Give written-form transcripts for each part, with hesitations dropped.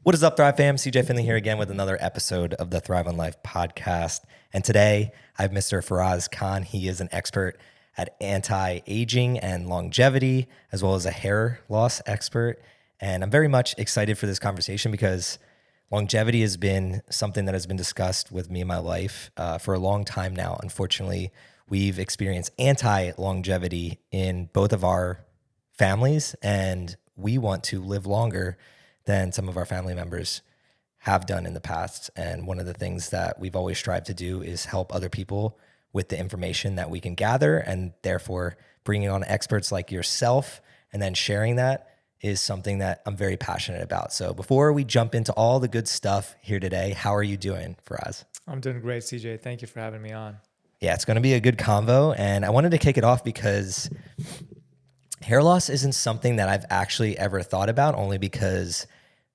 What is up, Thrive fam? CJ Finley here again with another episode of the Thrive on Life podcast. And today I have Mr. Faraz Khan. He is an expert at anti-aging and longevity, as well as a hair loss expert. And I'm very much excited for this conversation because longevity has been something that has been discussed with me in my life for a long time now. Unfortunately, we've experienced anti-longevity in both of our families, and we want to live longer than some of our family members have done in the past. And one of the things that we've always strived to do is help other people with the information that we can gather, and therefore bringing on experts like yourself and then sharing that is something that I'm very passionate about. So before we jump into all the good stuff here today, how are you doing, Faraz? I'm doing great, CJ. Thank you for having me on. Yeah, it's going to be a good convo. And I wanted to kick it off because hair loss isn't something that I've actually ever thought about, only because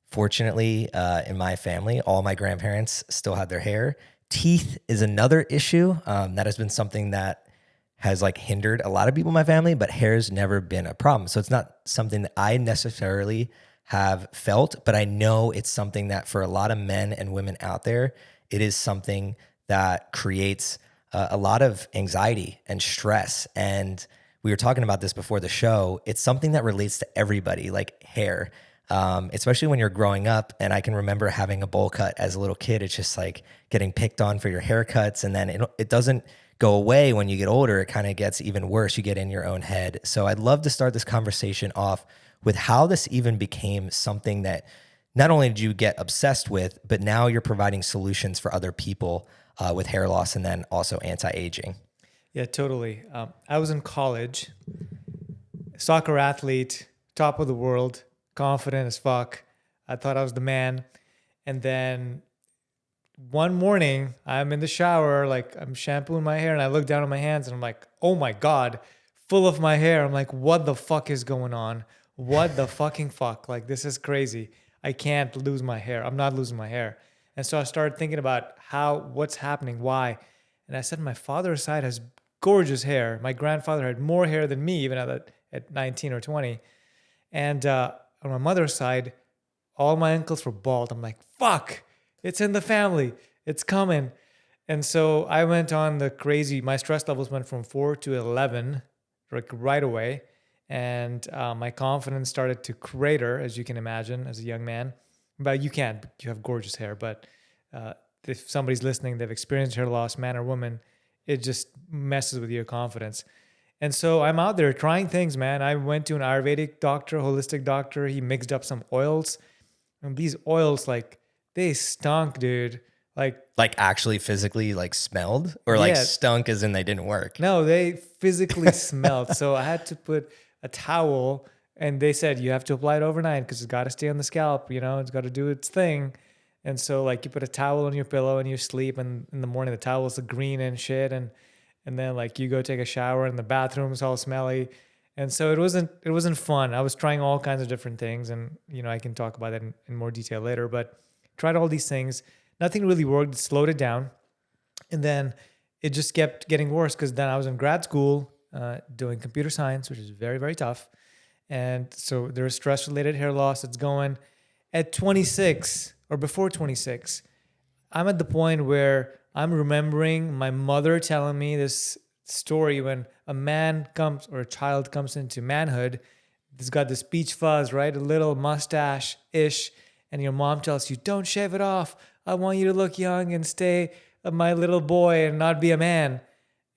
fortunately, in my family, all my grandparents still had their hair. Teeth is another issue that has been something that has like hindered a lot of people in my family, but hair's never been a problem. So it's not something that I necessarily have felt, but I know it's something that for a lot of men and women out there, it is something that creates a lot of anxiety and stress. And we were talking about this before the show. It's something that relates to everybody, like hair. Especially when you're growing up. And I can remember having a bowl cut as a little kid. It's just like getting picked on for your haircuts. And then it doesn't go away when you get older. It kind of gets even worse. You get in your own head. So I'd love to start this conversation off with how this even became something that not only did you get obsessed with, but now you're providing solutions for other people with hair loss and then also anti-aging. Yeah, totally. I was in college, soccer athlete, top of the world, confident as fuck. I thought I was the man. And then one morning I'm in the shower, like I'm shampooing my hair, and I look down at my hands and I'm like, oh my God, full of my hair. I'm like, what the fuck is going on? What the fucking fuck? Like, this is crazy. I can't lose my hair. I'm not losing my hair. And so I started thinking about what's happening, why. And I said, my father's side has gorgeous hair. My grandfather had more hair than me, even at 19 or 20. And on my mother's side, all my uncles were bald. I'm like, fuck, it's in the family. It's coming. And so I went on my stress levels went from 4 to 11 like right away. And my confidence started to crater, as you can imagine, as a young man. But you can't, you have gorgeous hair. But if somebody's listening, they've experienced hair loss, man or woman, it just messes with your confidence. And so I'm out there trying things, man. I went to an Ayurvedic doctor, holistic doctor. He mixed up some oils. And these oils, like, they stunk, dude. Like actually physically like smelled, or like stunk as in they didn't work? No, they physically smelled. So I had to put a towel, and they said, you have to apply it overnight because it's got to stay on the scalp. It's got to do its thing. And so like you put a towel on your pillow and you sleep, and in the morning the towel's green and shit. And then like you go take a shower and the bathroom's all smelly. And so it wasn't fun. I was trying all kinds of different things, and I can talk about that in more detail later, but tried all these things. Nothing really worked. It slowed it down. And then it just kept getting worse because then I was in grad school doing computer science, which is very, very tough. And so there was stress-related hair loss. It's going at 26 or before 26. I'm at the point where I'm remembering my mother telling me this story when a man comes or a child comes into manhood. It's got this peach fuzz, right? A little mustache-ish. And your mom tells you, don't shave it off. I want you to look young and stay my little boy and not be a man.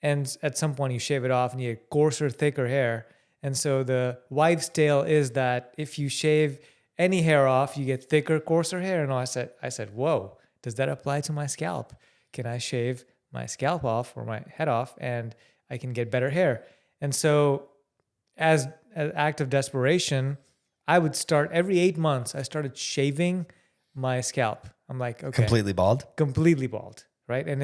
And at some point you shave it off and you get coarser, thicker hair. And so the wives' tale is that if you shave any hair off, you get thicker, coarser hair. And I said, whoa, does that apply to my scalp? Can I shave my scalp off or my head off and I can get better hair? And so as an act of desperation, I would start every 8 months, I started shaving my scalp. I'm like, okay. Completely bald? Completely bald, right? And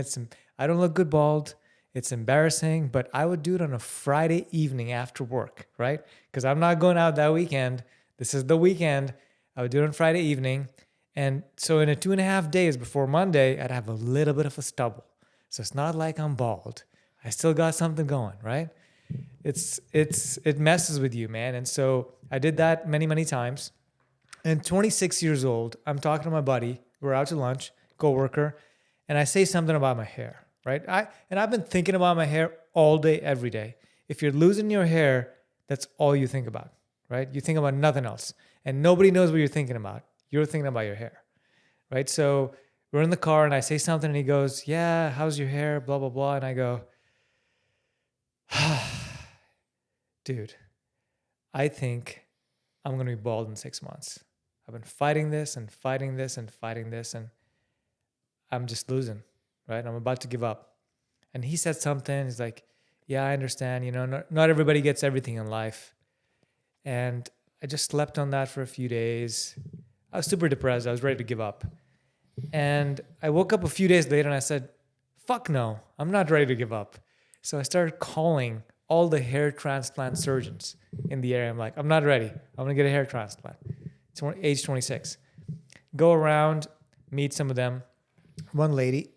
I don't look good bald. It's embarrassing, but I would do it on a Friday evening after work, right? Because I'm not going out that weekend. This is the weekend. I would do it on Friday evening. And so in 2.5 days before Monday, I'd have a little bit of a stubble. So it's not like I'm bald. I still got something going, right? It messes with you, man. And so I did that many, many times. And 26 years old, I'm talking to my buddy. We're out to lunch, coworker, and I say something about my hair, right? I've been thinking about my hair all day, every day. If you're losing your hair, that's all you think about, right? You think about nothing else. And nobody knows what you're thinking about. You're thinking about your hair, right? So we're in the car and I say something and he goes, yeah, how's your hair? Blah, blah, blah. And I go, dude, I think I'm going to be bald in 6 months. I've been fighting this and fighting this and fighting this, and I'm just losing, right? I'm about to give up. And he said something. He's like, yeah, I understand. You know, not everybody gets everything in life. And I just slept on that for a few days. I was super depressed. I was ready to give up. And I woke up a few days later and I said, fuck no, I'm not ready to give up. So I started calling all the hair transplant surgeons in the area. I'm like, I'm not ready. I'm going to get a hair transplant. It's age 26. Go around, meet some of them. One lady,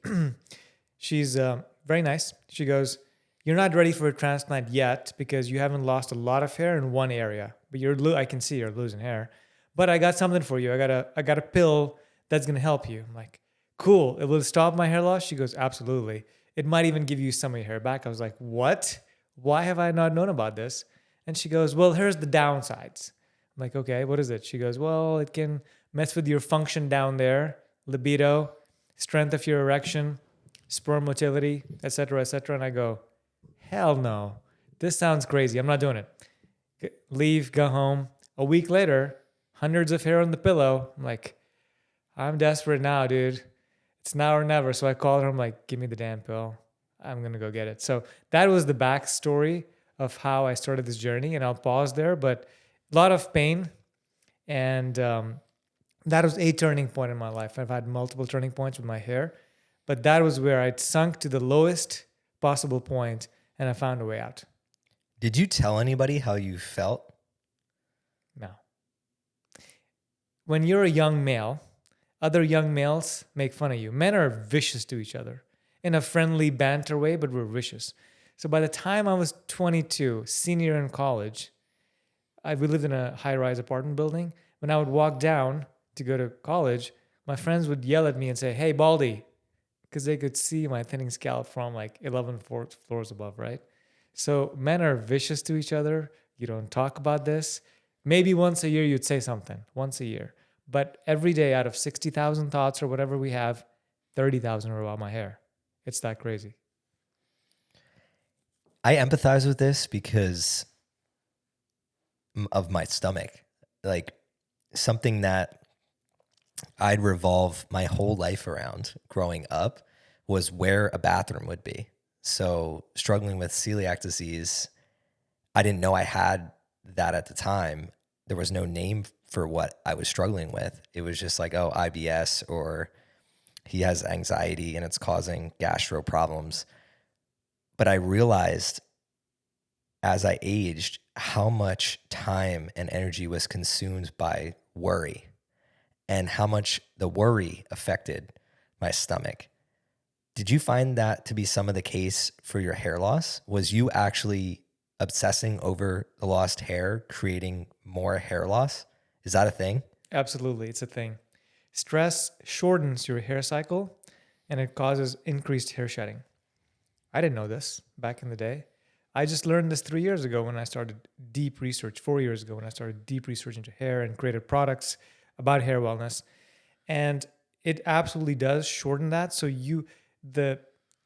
she's very nice. She goes, you're not ready for a transplant yet because you haven't lost a lot of hair in one area, but I can see you're losing hair. But I got something for you. I got a pill that's going to help you. I'm like, cool. It will stop my hair loss? She goes, absolutely. It might even give you some of your hair back. I was like, what? Why have I not known about this? And she goes, well, here's the downsides. I'm like, okay, what is it? She goes, well, it can mess with your function down there, libido, strength of your erection, sperm motility, etc., etc. And I go, hell no. This sounds crazy. I'm not doing it. Leave, go home. A week later, hundreds of hair on the pillow. I'm like, I'm desperate now, dude. It's now or never. So I called her. I'm like, give me the damn pill. I'm going to go get it. So that was the backstory of how I started this journey. And I'll pause there, but a lot of pain. And that was a turning point in my life. I've had multiple turning points with my hair, but that was where I'd sunk to the lowest possible point and I found a way out. Did you tell anybody how you felt? No. When you're a young male, other young males make fun of you. Men are vicious to each other in a friendly banter way, but we're vicious. So by the time I was 22, senior in college, we lived in a high-rise apartment building. When I would walk down to go to college, my friends would yell at me and say, hey, Baldy, because they could see my thinning scalp from like 11 floors above, right? So men are vicious to each other. You don't talk about this. Maybe once a year you'd say something, once a year. But every day out of 60,000 thoughts or whatever we have, 30,000 are about my hair. It's that crazy. I empathize with this because of my stomach. Like something that I'd revolve my whole life around growing up was where a bathroom would be. So struggling with celiac disease, I didn't know I had that at the time. There was no name for what I was struggling with. It was just like, oh, IBS, or he has anxiety and it's causing gastro problems. But I realized as I aged how much time and energy was consumed by worry and how much the worry affected my stomach. Did you find that to be some of the case for your hair loss? Was you actually obsessing over the lost hair, creating more hair loss? Is that a thing? Absolutely, it's a thing. Stress shortens your hair cycle and it causes increased hair shedding. I didn't know this back in the day. I just learned this 3 years ago when I started deep research, 4 years ago when I started deep research into hair and created products about hair wellness. And it absolutely does shorten that. So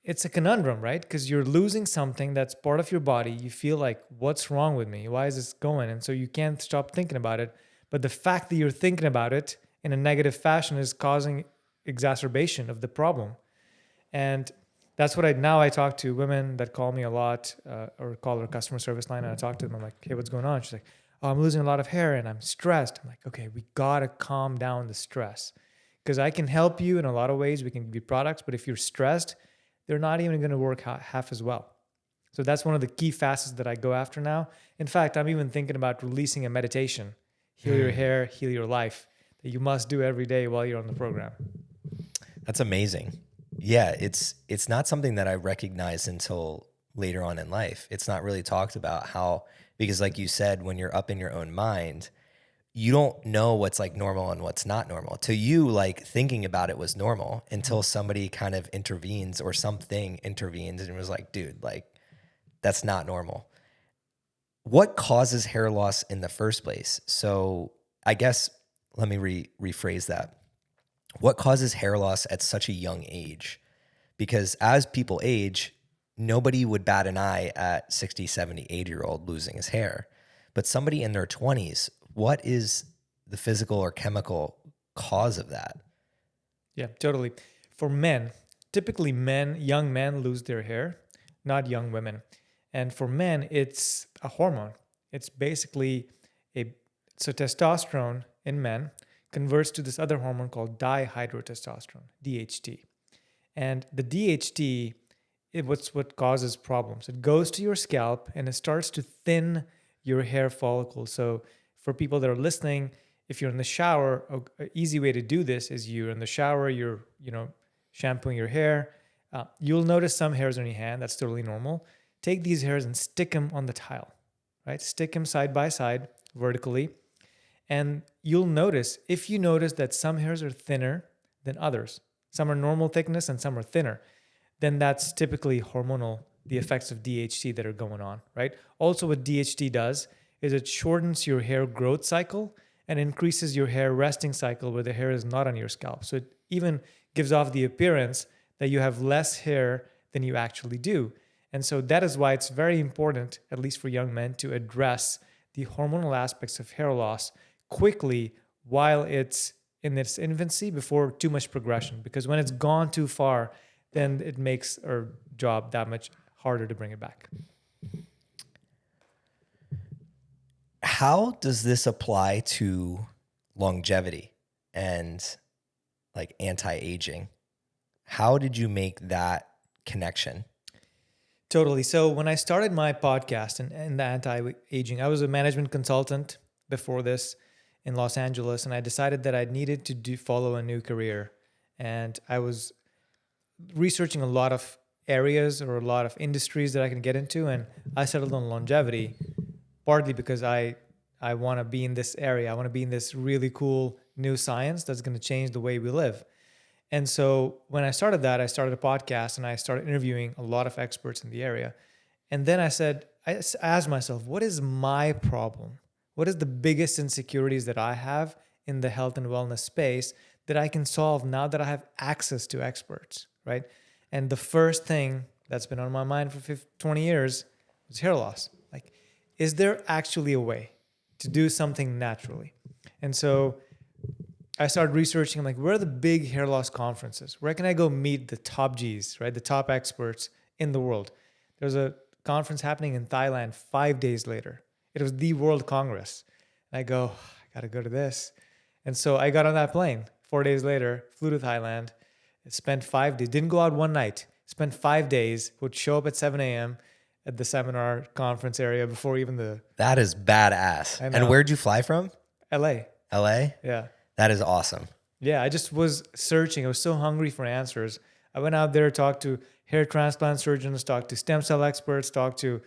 it's a conundrum, right? Because you're losing something that's part of your body. You feel like, what's wrong with me? Why is this going? And so you can't stop thinking about it. But the fact that you're thinking about it in a negative fashion is causing exacerbation of the problem. And that's what I talk to women that call me a lot or call our customer service line. And I talk to them. I'm like, hey, what's going on? She's like, oh, I'm losing a lot of hair and I'm stressed. I'm like, okay, we got to calm down the stress. Because I can help you in a lot of ways. We can give you products. But if you're stressed, they're not even going to work half as well. So that's one of the key facets that I go after now. In fact, I'm even thinking about releasing a meditation. Heal your hair, heal your life, that you must do every day while you're on the program. That's amazing. Yeah, it's not something that I recognized until later on in life. It's not really talked about how, because like you said, when you're up in your own mind, you don't know what's like normal and what's not normal. To you, like thinking about it was normal until somebody kind of intervenes or something intervenes and was like, dude, like that's not normal. What causes hair loss in the first place? So I guess let me rephrase that. What causes hair loss at such a young age? Because as people age, nobody would bat an eye at 60, 70, 80-year-old losing his hair. But somebody in their 20s, what is the physical or chemical cause of that? Yeah, totally. For men, typically young men lose their hair, not young women. And for men, it's a hormone. It's basically so testosterone in men converts to this other hormone called dihydrotestosterone, DHT. And the DHT, what's what causes problems. It goes to your scalp and it starts to thin your hair follicles. So for people that are listening, if you're in the shower, an easy way to do this is you're in the shower, you're shampooing your hair. You'll notice some hairs on your hand. That's totally normal. Take these hairs and stick them on the tile, right? Stick them side by side vertically. And you'll notice, if you notice that some hairs are thinner than others, some are normal thickness and some are thinner, then that's typically hormonal, the effects of DHT that are going on, right? Also, what DHT does is it shortens your hair growth cycle and increases your hair resting cycle where the hair is not on your scalp. So it even gives off the appearance that you have less hair than you actually do. And so that is why it's very important, at least for young men, to address the hormonal aspects of hair loss quickly while it's in its infancy before too much progression. Because when it's gone too far, then it makes our job that much harder to bring it back. How does this apply to longevity and like anti-aging? How did you make that connection? Totally. So when I started my podcast and the anti-aging, I was a management consultant before this in Los Angeles, and I decided that I needed to follow a new career. And I was researching a lot of areas or a lot of industries that I can get into, and I settled on longevity, partly because I want to be in this area. I want to be in this really cool new science that's going to change the way we live. And so when I started that, I started a podcast and I started interviewing a lot of experts in the area. And then I asked myself, what is my problem? What is the biggest insecurities that I have in the health and wellness space that I can solve now that I have access to experts, right? And the first thing that's been on my mind for 20 years was hair loss. Like, is there actually a way to do something naturally? And so I started researching, like, where are the big hair loss conferences? Where can I go meet the top Gs, right? The top experts in the world. There's a conference happening in Thailand 5 days later. It was the World Congress. And I go, I got to go to this. And so I got on that plane 4 days later, flew to Thailand, spent 5 days, didn't go out one night, spent 5 days, would show up at 7 a.m. at the seminar conference area before even the... That is badass. And where'd you fly from? LA. LA? Yeah. That is awesome. Yeah, I just was searching. I was so hungry for answers. I went out there, talked to hair transplant surgeons, talked to stem cell experts, talked to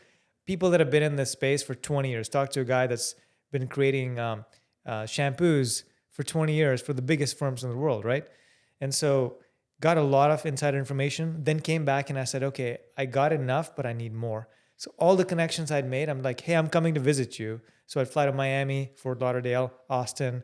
people that have been in this space for 20 years, talked to a guy that's been creating shampoos for 20 years for the biggest firms in the world, right? And so got a lot of insider information, then came back and I said, okay, I got enough, but I need more. So all the connections I'd made, I'm like, hey, I'm coming to visit you. So I'd fly to Miami, Fort Lauderdale, Austin,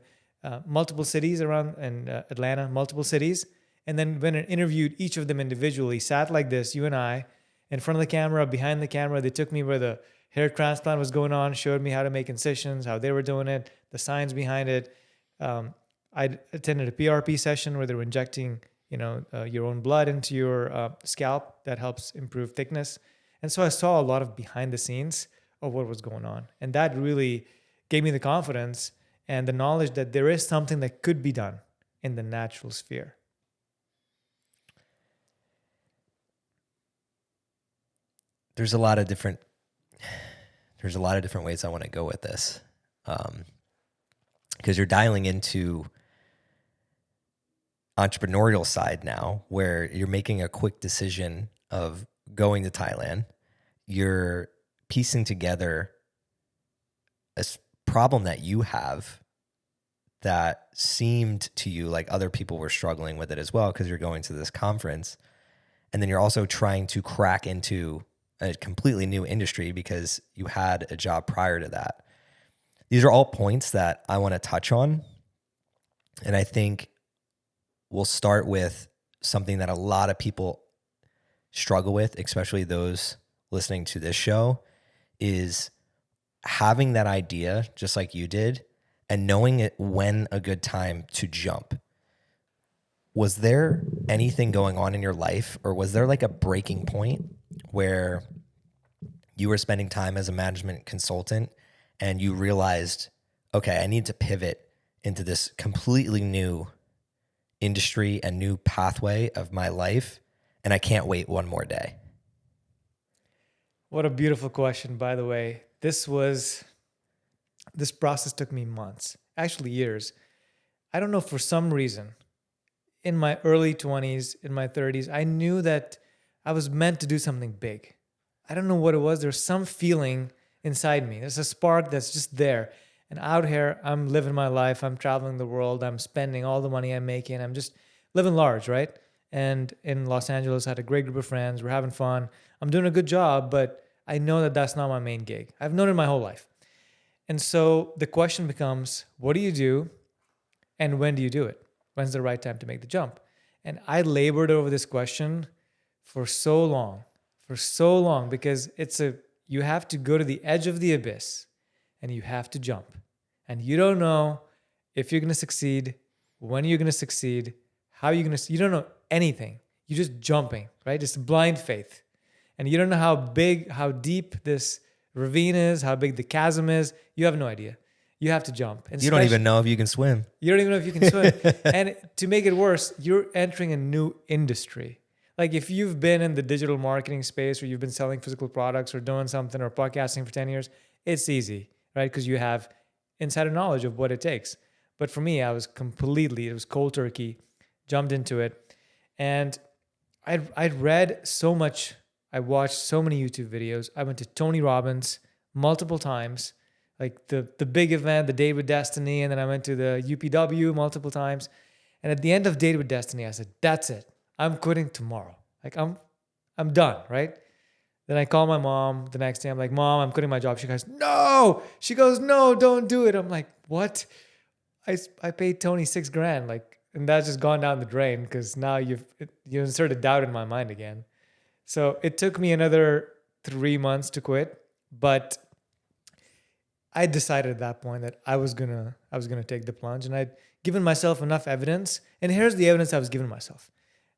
multiple cities around, and Atlanta, multiple cities. And then when I interviewed each of them individually, sat like this, you and I, in front of the camera, behind the camera, they took me where the hair transplant was going on, showed me how to make incisions, how they were doing it, the science behind it. I attended a PRP session where they were injecting, your own blood into your scalp that helps improve thickness. And so I saw a lot of behind the scenes of what was going on. And that really gave me the confidence and the knowledge that there is something that could be done in the natural sphere. There's a lot of different ways I want to go with this. Because you're dialing into entrepreneurial side now, where you're making a quick decision of going to Thailand. You're piecing together a problem that you have that seemed to you like other people were struggling with it as well because you're going to this conference, and then you're also trying to crack into a completely new industry because you had a job prior to that. These are all points that I want to touch on. And I think we'll start with something that a lot of people struggle with, especially those listening to this show, is having that idea just like you did and knowing it when a good time to jump. Was there anything going on in your life, or was there like a breaking point where you were spending time as a management consultant and you realized, okay, I need to pivot into this completely new industry and new pathway of my life, and I can't wait one more day? What a beautiful question, by the way. This process took me months, actually years. I don't know, for some reason, in my early 20s, in my 30s, I knew that I was meant to do something big. I don't know what it was. There's some feeling inside me. There's a spark that's just there. And out here, I'm living my life. I'm traveling the world. I'm spending all the money I'm making. I'm just living large, right? And in Los Angeles, I had a great group of friends. We're having fun. I'm doing a good job, but I know that that's not my main gig. I've known it my whole life. And so the question becomes, what do you do and when do you do it? When's the right time to make the jump? And I labored over this question for so long, because you have to go to the edge of the abyss and you have to jump. And you don't know if you're going to succeed, when you're going to succeed, how you're going to, you don't know anything. You're just jumping, right? It's blind faith. And you don't know how big, how deep this ravine is, how big the chasm is. You have no idea. You have to jump. And you don't even know if you can swim. You don't even know if you can swim. And to make it worse, you're entering a new industry. Like if you've been in the digital marketing space, or you've been selling physical products or doing something or podcasting for 10 years, it's easy, right? Because you have insider knowledge of what it takes. But for me, it was cold turkey, jumped into it. And I'd read so much. I watched so many YouTube videos. I went to Tony Robbins multiple times, like the big event, the Date with Destiny. And then I went to the UPW multiple times. And at the end of Date with Destiny, I said, that's it. I'm quitting tomorrow. Like I'm done, right? Then I call my mom the next day. I'm like, Mom, I'm quitting my job. She goes, no. She goes, no, don't do it. I'm like, what? I paid Tony $6,000, like, and that's just gone down the drain because now you inserted doubt in my mind again. So it took me another 3 months to quit, but I decided at that point that I was gonna take the plunge, and I'd given myself enough evidence. And here's the evidence I was giving myself.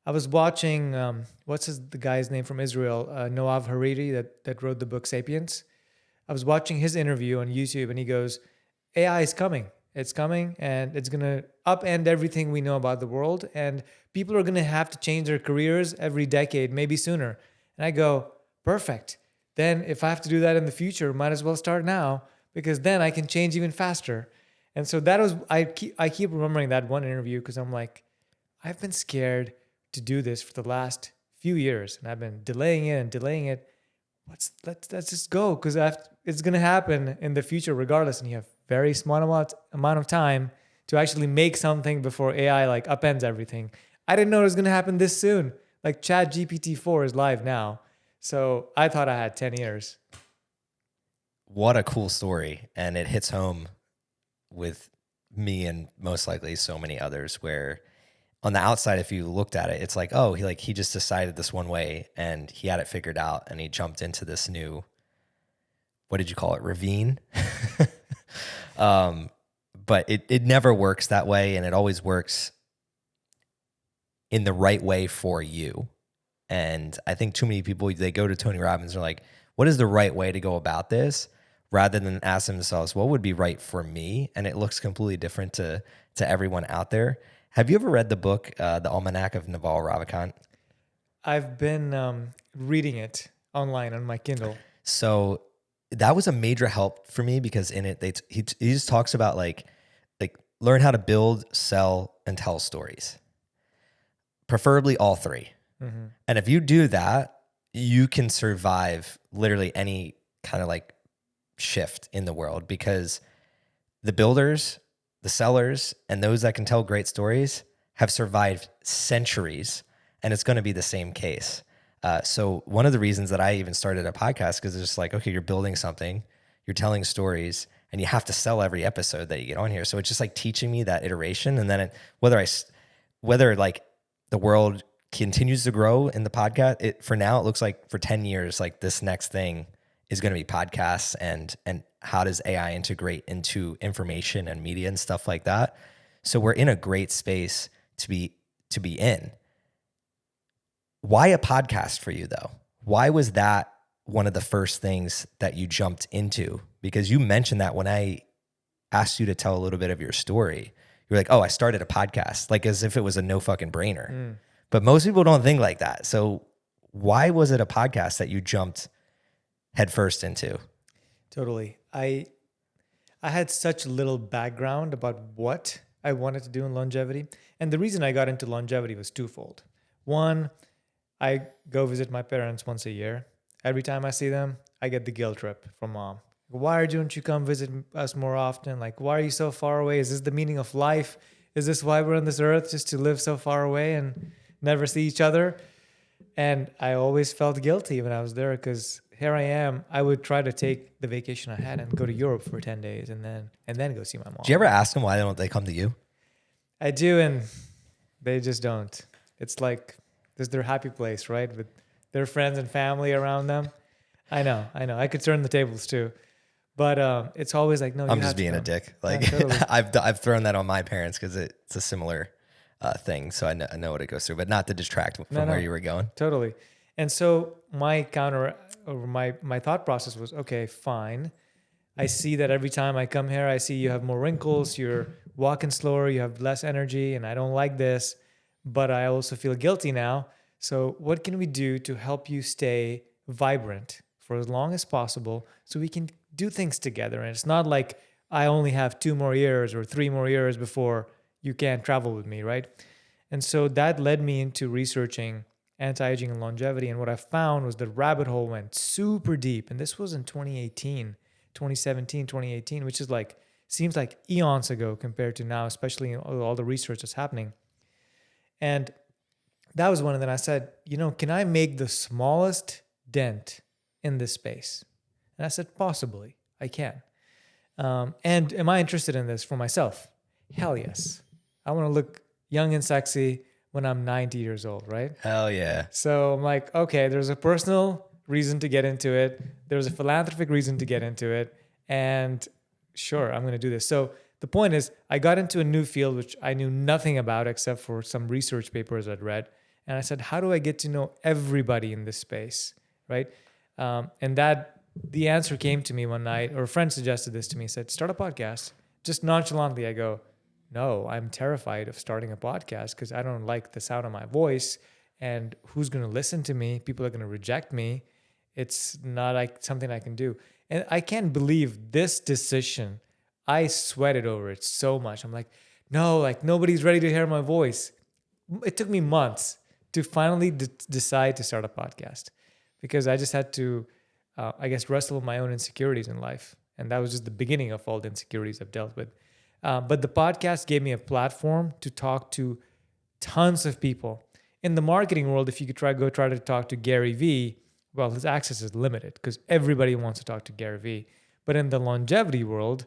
I was watching, the guy's name from Israel, Noav Hariri, that wrote the book Sapiens. I was watching his interview on YouTube, and he goes, AI is coming. It's coming, and it's going to upend everything we know about the world, and people are going to have to change their careers every decade, maybe sooner. And I go, perfect. Then if I have to do that in the future, might as well start now, because then I can change even faster. And so that was, I keep remembering that one interview because I'm like, I've been scared to do this for the last few years, and I've been delaying it. Let's just go, because it's going to happen in the future regardless, and you have very small amount of time to actually make something before AI like upends everything. I didn't know it was going to happen this soon. Like ChatGPT-4 is live now. So I thought I had 10 years. What a cool story. And it hits home with me and most likely so many others, where on the outside, if you looked at it, it's like, oh, he just decided this one way and he had it figured out and he jumped into this new, what did you call it? Ravine. But it never works that way, and it always works in the right way for you. And I think too many people, they go to Tony Robbins and are like, what is the right way to go about this? Rather than ask themselves, what would be right for me? And it looks completely different to everyone out there. Have you ever read the book, The Almanac of Naval Ravikant? I've been reading it online on my Kindle. So that was a major help for me, because in it, he just talks about like learn how to build, sell, and tell stories. Preferably all three. Mm-hmm. And if you do that, you can survive literally any kind of like shift in the world, because the builders the sellers and those that can tell great stories have survived centuries, and it's going to be the same case. So one of the reasons that I even started a podcast, because it's just like, okay, you're building something, you're telling stories, and you have to sell every episode that you get on here. So it's just like teaching me that iteration. And then whether like the world continues to grow in the podcast, for now, it looks like for 10 years, like this next thing is going to be podcasts and how does AI integrate into information and media and stuff like that. So we're in a great space to be in. Why a podcast for you though? Why was that one of the first things that you jumped into? Because you mentioned that when I asked you to tell a little bit of your story, you're like, oh, I started a podcast, like as if it was a no fucking brainer. But most people don't think like that. So why was it a podcast that you jumped headfirst into? Totally. I had such little background about what I wanted to do in longevity. And the reason I got into longevity was twofold. One, I go visit my parents once a year. Every time I see them, I get the guilt trip from mom. Why don't you come visit us more often? Like, why are you so far away? Is this the meaning of life? Is this why we're on this earth, just to live so far away and never see each other? And I always felt guilty when I was there, because here I am. I would try to take the vacation I had and go to Europe for 10 days and then go see my mom. Do you ever ask them why don't they come to you? I do, and they just don't. It's like this is their happy place, right? With their friends and family around them. I know. I could turn the tables too. But it's always like, no, I'm just being a dick. Like, yeah, totally. I've thrown that on my parents because it's a similar thing. So I know what it goes through, but not to distract from where you were going. Totally. And so my thought process was, okay, fine. I see that every time I come here, I see you have more wrinkles, you're walking slower, you have less energy, and I don't like this, but I also feel guilty now. So what can we do to help you stay vibrant for as long as possible so we can do things together? And it's not like I only have 2 more years or 3 more years before you can't travel with me, right? And so that led me into researching anti-aging and longevity. And what I found was the rabbit hole went super deep. And this was in 2017, 2018, which is like, seems like eons ago compared to now, especially all the research that's happening. And that was one. And then I said, can I make the smallest dent in this space? And I said, possibly, I can. And am I interested in this for myself? Hell yes. I want to look young and sexy when I'm 90 years old, right? Hell yeah. So I'm like, okay, there's a personal reason to get into it. There's a philanthropic reason to get into it. And sure, I'm going to do this. So the point is, I got into a new field, which I knew nothing about except for some research papers I'd read. And I said, how do I get to know everybody in this space, right? And the answer came to me one night, or a friend suggested this to me, said, start a podcast. Just nonchalantly, I go, no, I'm terrified of starting a podcast because I don't like the sound of my voice. And who's going to listen to me? People are going to reject me. It's not like something I can do. And I can't believe this decision. I sweated over it so much. I'm like, no, like nobody's ready to hear my voice. It took me months to finally decide to start a podcast because I just had to, wrestle with my own insecurities in life. And that was just the beginning of all the insecurities I've dealt with. But the podcast gave me a platform to talk to tons of people. In the marketing world, if you could try to talk to Gary Vee, well, his access is limited because everybody wants to talk to Gary Vee. But in the longevity world,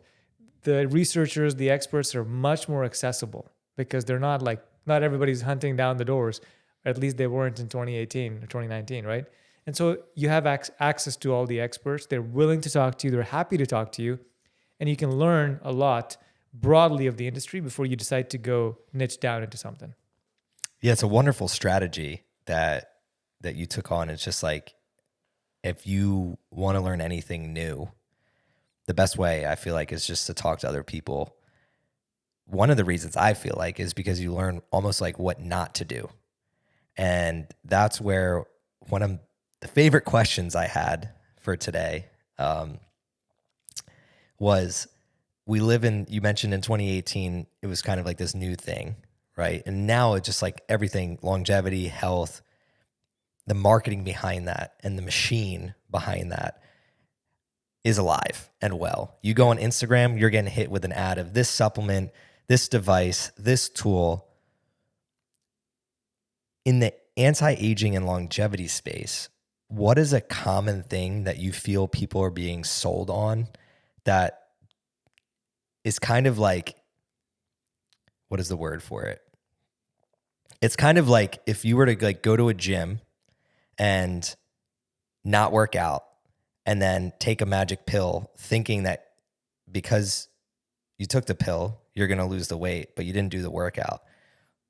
the researchers, the experts are much more accessible because they're not everybody's hunting down the doors. Or at least they weren't in 2018 or 2019, right? And so you have access to all the experts. They're willing to talk to you. They're happy to talk to you. And you can learn a lot broadly of the industry before you decide to go niche down into something. Yeah, it's a wonderful strategy that you took on. It's just like, if you want to learn anything new, the best way I feel like is just to talk to other people. One of the reasons I feel like is because you learn almost like what not to do. And that's where one of the favorite questions I had for today was, you mentioned in 2018, it was kind of like this new thing, right? And now it's just like everything, longevity, health, the marketing behind that and the machine behind that. is alive and well. You go on Instagram, you're getting hit with an ad of this supplement, this device, this tool. In the anti-aging and longevity space, what is a common thing that you feel people are being sold on that is kind of like, what is the word for it? It's kind of like if you were to like go to a gym and not work out and then take a magic pill thinking that because you took the pill, you're going to lose the weight, but you didn't do the workout.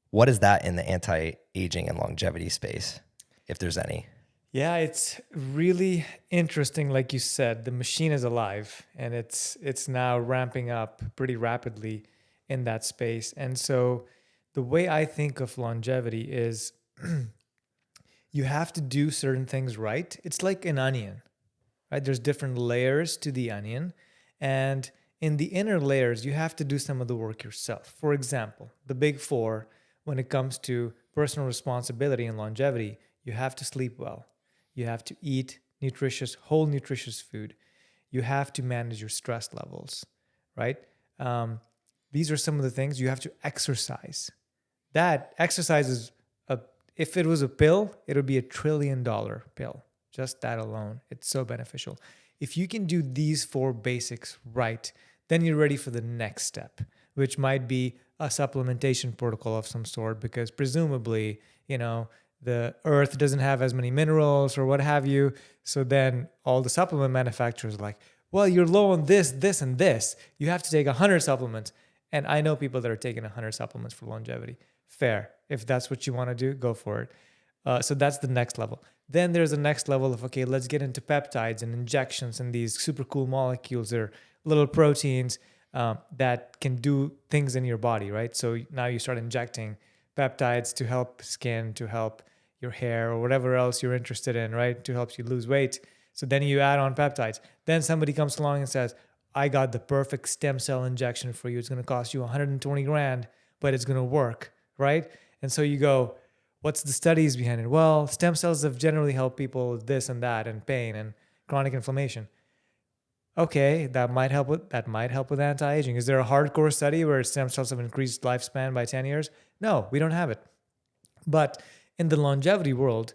What is that in the anti-aging and longevity space, if there's any? Yeah, it's really interesting. Like you said, the machine is alive and it's now ramping up pretty rapidly in that space. And so the way I think of longevity is you have to do certain things right. It's like an onion, right? There's different layers to the onion. And in the inner layers, you have to do some of the work yourself. For example, the big four, when it comes to personal responsibility and longevity, you have to sleep well. You have to eat nutritious, whole nutritious food. You have to manage your stress levels, right? These are some of the things. You have to exercise. That exercise is, if it was a pill, it would be $1 trillion pill. Just that alone. It's so beneficial. If you can do these four basics right, then you're ready for the next step, which might be a supplementation protocol of some sort, because presumably, the earth doesn't have as many minerals or what have you. So then all the supplement manufacturers are like, well, you're low on this, this, and this. You have to take 100 supplements. And I know people that are taking 100 supplements for longevity. Fair. If that's what you want to do, go for it. So that's the next level. Then there's a next level of, okay, let's get into peptides and injections and these super cool molecules. They're little proteins that can do things in your body, right? So now you start injecting peptides to help skin, to help your hair or whatever else you're interested in, right? To help you lose weight. So then you add on peptides. Then somebody comes along and says, I got the perfect stem cell injection for you. It's going to cost you 120 grand, but it's going to work, right? And so you go, what's the studies behind it? Well, stem cells have generally helped people with this and that and pain and chronic inflammation. Okay, that might help with anti-aging. Is there a hardcore study where stem cells have increased lifespan by 10 years? No, we don't have it. But in the longevity world,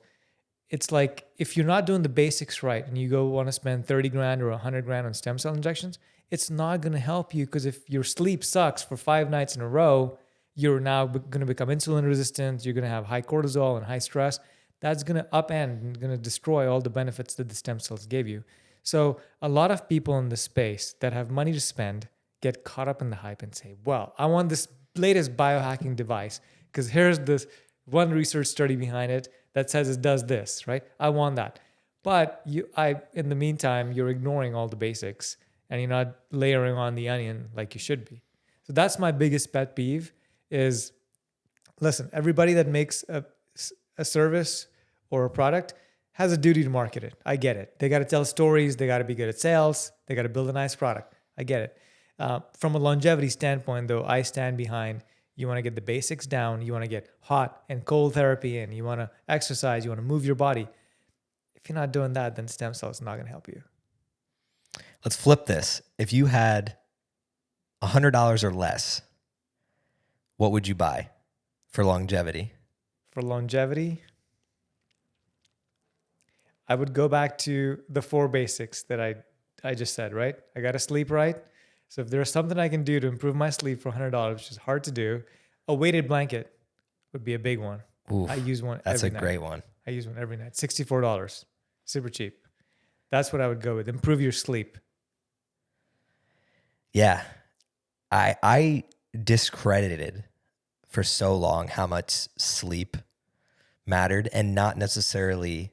it's like if you're not doing the basics right and you go want to spend 30 grand or 100 grand on stem cell injections, it's not going to help you, because if your sleep sucks for 5 nights in a row, you're now going to become insulin resistant. You're going to have high cortisol and high stress. That's going to upend and going to destroy all the benefits that the stem cells gave you. So a lot of people in the space that have money to spend get caught up in the hype and say, well, I want this latest biohacking device because here's this one research study behind it that says it does this, right? I want that. But in the meantime, you're ignoring all the basics and you're not layering on the onion like you should be. So that's my biggest pet peeve is, listen, everybody that makes a service or a product has a duty to market it. I get it. They got to tell stories. They got to be good at sales. They got to build a nice product. I get it. From a longevity standpoint, though, I stand behind, you want to get the basics down. You want to get hot and cold therapy in. You want to exercise. You want to move your body. If you're not doing that, then stem cells are not going to help you. Let's flip this. If you had $100 or less, what would you buy for longevity? For longevity, I would go back to the 4 basics that I just said, right? I got to sleep right. So if there's something I can do to improve my sleep for $100, which is hard to do, a weighted blanket would be a big one. Oof, I use one that's every a night. great one. I use one every night. $64. Super cheap. That's what I would go with. Improve your sleep. Yeah. I discredited for so long how much sleep mattered, and not necessarily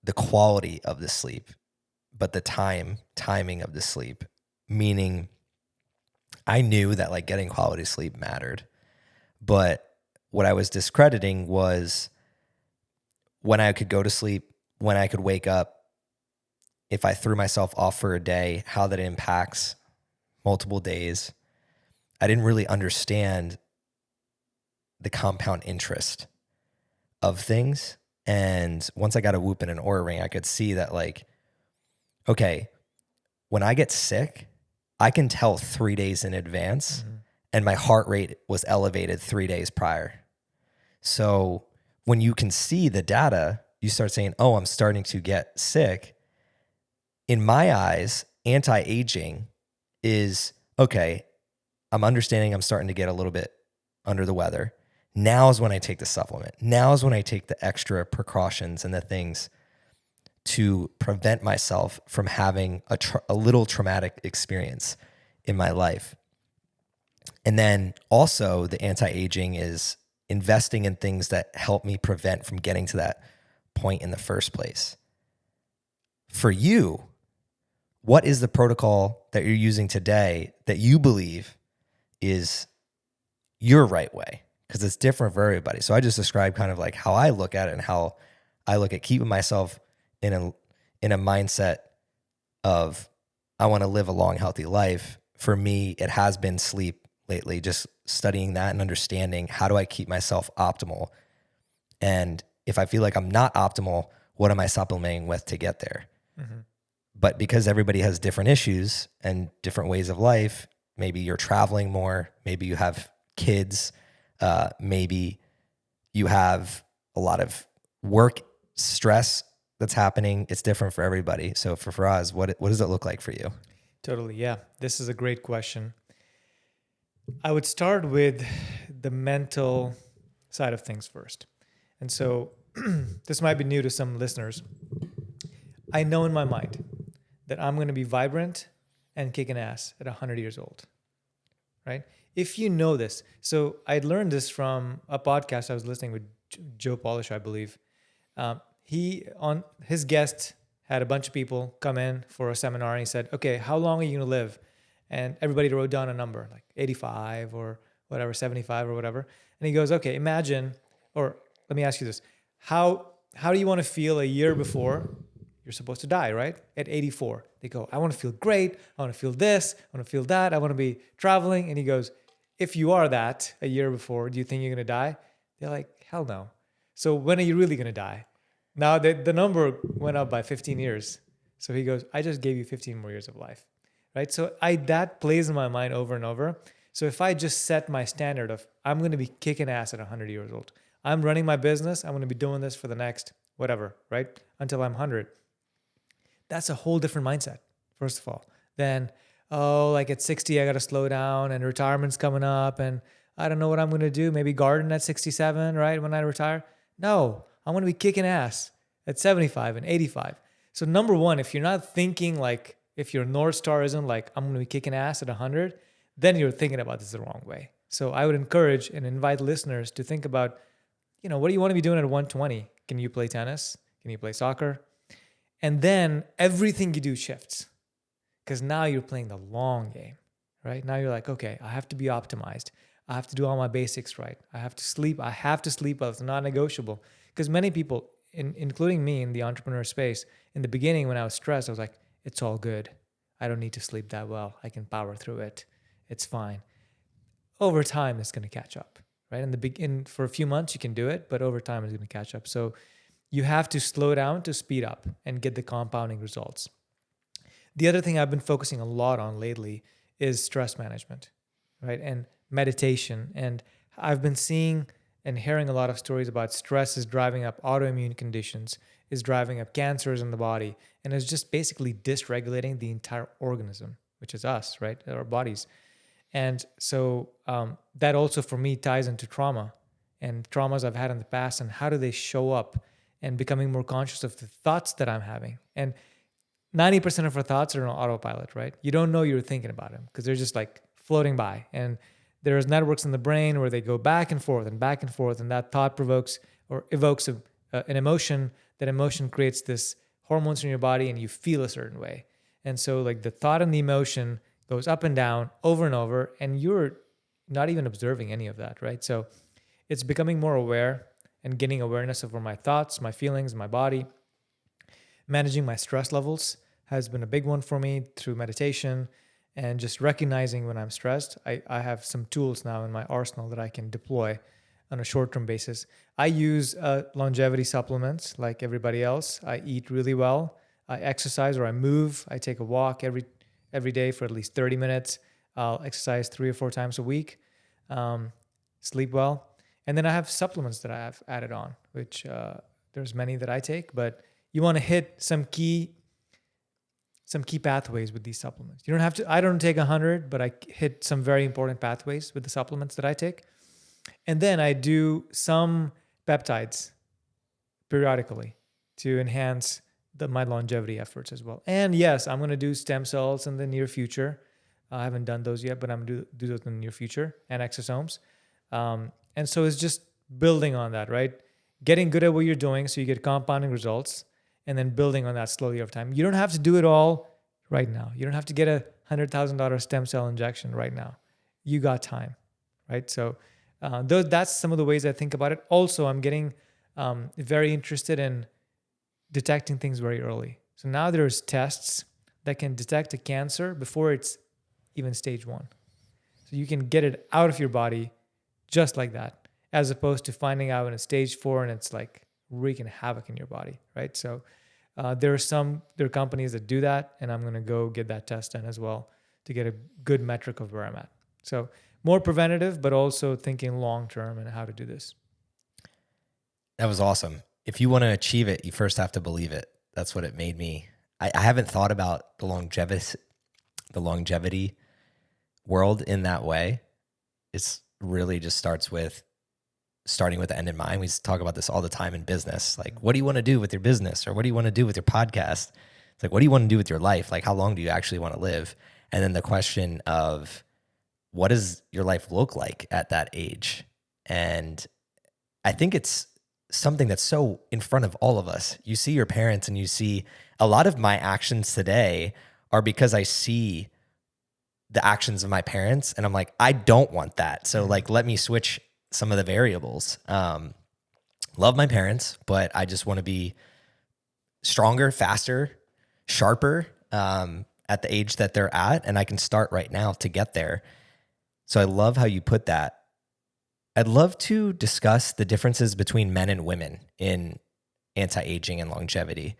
the quality of the sleep, but the timing of the sleep. Meaning I knew that like getting quality sleep mattered, but what I was discrediting was when I could go to sleep, when I could wake up, if I threw myself off for a day, how that impacts multiple days. I didn't really understand the compound interest of things. And once I got a Whoop and an Oura Ring, I could see that like okay, when I get sick, I can tell 3 days in advance, and my heart rate was elevated 3 days prior. So when you can see the data, you start saying, oh, I'm starting to get sick. In my eyes, anti-aging is, okay, I'm understanding I'm starting to get a little bit under the weather. Now is when I take the supplement. Now is when I take the extra precautions and the things to prevent myself from having a little traumatic experience in my life. And then also the anti-aging is investing in things that help me prevent from getting to that point in the first place. For you, what is the protocol that you're using today that you believe is your right way? Because it's different for everybody. So I just described kind of like how I look at it and how I look at keeping myself in a mindset of I want to live a long, healthy life. For me, it has been sleep lately, just studying that and understanding how do I keep myself optimal. And if I feel like I'm not optimal, what am I supplementing with to get there? Mm-hmm. But because everybody has different issues and different ways of life, maybe you're traveling more, maybe you have kids, maybe you have a lot of work stress that's happening. It's different for everybody. So for Faraz, what does it look like for you? Totally. Yeah. This is a great question. I would start with the mental side of things first. And so this might be new to some listeners. I know in my mind that I'm going to be vibrant and kicking ass at 100 years old, right? If you know this. So I learned this from a podcast I was listening with Joe Polish, I believe. His guest had a bunch of people come in for a seminar, and he said, okay, how long are you going to live? And everybody wrote down a number, like 85 or whatever, 75 or whatever. And he goes, okay, imagine, or let me ask you this. How do you want to feel a year before you're supposed to die, right? At 84. They go, I want to feel great. I want to feel this. I want to feel that. I want to be traveling. And he goes, if you are that a year before, do you think you're going to die? They're like, hell no. So when are you really going to die? Now the number went up by 15 years. So he goes, I just gave you 15 more years of life, right? So that plays in my mind over and over. So if I just set my standard of, I'm going to be kicking ass at 100 years old. I'm running my business. I'm going to be doing this for the next whatever, right? Until I'm 100. That's a whole different mindset, first of all. Then, like at 60, I got to slow down and retirement's coming up and I don't know what I'm going to do. Maybe garden at 67, right? When I retire. No, I'm going to be kicking ass at 75 and 85. So number one, if you're not thinking like, if your North Star isn't like, I'm going to be kicking ass at 100, then you're thinking about this the wrong way. So I would encourage and invite listeners to think about, what do you want to be doing at 120? Can you play tennis? Can you play soccer? And then everything you do shifts because now you're playing the long game, right? Now you're like, okay, I have to be optimized. I have to do all my basics right. I have to sleep. Well, it's not negotiable. Because many people, including me in the entrepreneur space, in the beginning when I was stressed, I was like, it's all good. I don't need to sleep that well. I can power through it. It's fine. Over time, it's going to catch up, right? For a few months, you can do it, but over time, it's going to catch up. So you have to slow down to speed up and get the compounding results. The other thing I've been focusing a lot on lately is stress management, right? And meditation. And I've been seeing and hearing a lot of stories about stress is driving up autoimmune conditions, is driving up cancers in the body, and is just basically dysregulating the entire organism, which is us, right? Our bodies. And so that also for me ties into trauma and traumas I've had in the past and how do they show up and becoming more conscious of the thoughts that I'm having. And 90% of our thoughts are on autopilot, right? You don't know you're thinking about them because they're just like floating by. And there's networks in the brain where they go back and forth, and that thought provokes or evokes an emotion. That emotion creates this hormones in your body and you feel a certain way. And so like the thought and the emotion goes up and down over and over, and you're not even observing any of that, right? So it's becoming more aware and getting awareness over my thoughts, my feelings, my body. Managing my stress levels has been a big one for me through meditation and just recognizing when I'm stressed. I have some tools now in my arsenal that I can deploy on a short-term basis. I use longevity supplements like everybody else. I eat really well. I exercise or I move. I take a walk every day for at least 30 minutes. I'll exercise 3 or 4 times a week. Sleep well. And then I have supplements that I have added on, which there's many that I take, but you want to hit some key pathways with these supplements. You don't have to, I don't take 100, but I hit some very important pathways with the supplements that I take. And then I do some peptides periodically to enhance my longevity efforts as well. And yes, I'm going to do stem cells in the near future. I haven't done those yet, but I'm going to do those in the near future, and exosomes. And so it's just building on that, right? Getting good at what you're doing so you get compounding results, and then building on that slowly over time. You don't have to do it all right now. You don't have to get a $100,000 stem cell injection right now. You got time, right? So that's some of the ways I think about it. Also, I'm getting very interested in detecting things very early. So now there's tests that can detect a cancer before it's even stage 1. So you can get it out of your body just like that, as opposed to finding out in a stage 4 and it's like wreaking havoc in your body, right? So there are companies that do that, and I'm going to go get that test done as well to get a good metric of where I'm at. So more preventative, but also thinking long-term and how to do this. That was awesome. If you want to achieve it, you first have to believe it. That's what it made me. I haven't thought about the longevity world in that way. It's really just starting with the end in mind. We talk about this all the time in business. Like, what do you want to do with your business? Or what do you want to do with your podcast? It's like, what do you want to do with your life? Like, how long do you actually want to live? And then the question of, what does your life look like at that age? And I think it's something that's so in front of all of us. You see your parents, and you see a lot of my actions today are because I see the actions of my parents, and I'm like, I don't want that. So like, let me switch some of the variables. Love my parents, but I just want to be stronger, faster, sharper at the age that they're at, and I can start right now to get there. So I love how you put that. I'd love to discuss the differences between men and women in anti-aging and longevity.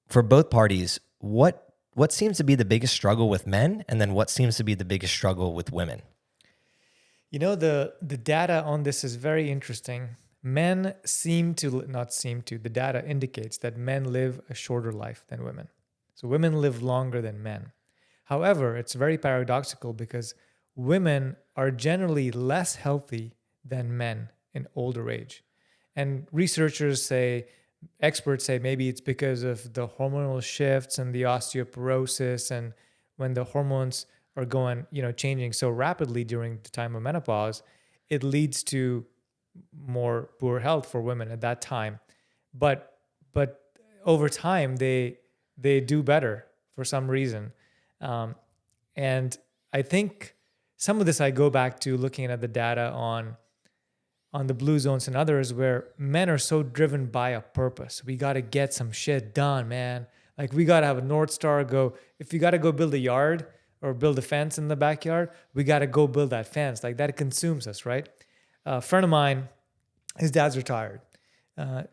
For both parties, what seems to be the biggest struggle with men, and then what seems to be the biggest struggle with women? You know, the data on this is very interesting. The data indicates that men live a shorter life than women. So women live longer than men. However, it's very paradoxical because women are generally less healthy than men in older age. And experts say maybe it's because of the hormonal shifts and the osteoporosis, and when the hormones are changing so rapidly during the time of menopause, it leads to more poor health for women at that time. But over time, they do better for some reason. And I think some of this I go back to looking at the data on the blue zones and others, where men are so driven by a purpose. We got to get some shit done, man. Like, we got to have a North Star. If you got to go build a yard or build a fence in the backyard, we got to go build that fence. Like, that consumes us, right? A friend of mine, his dad's retired,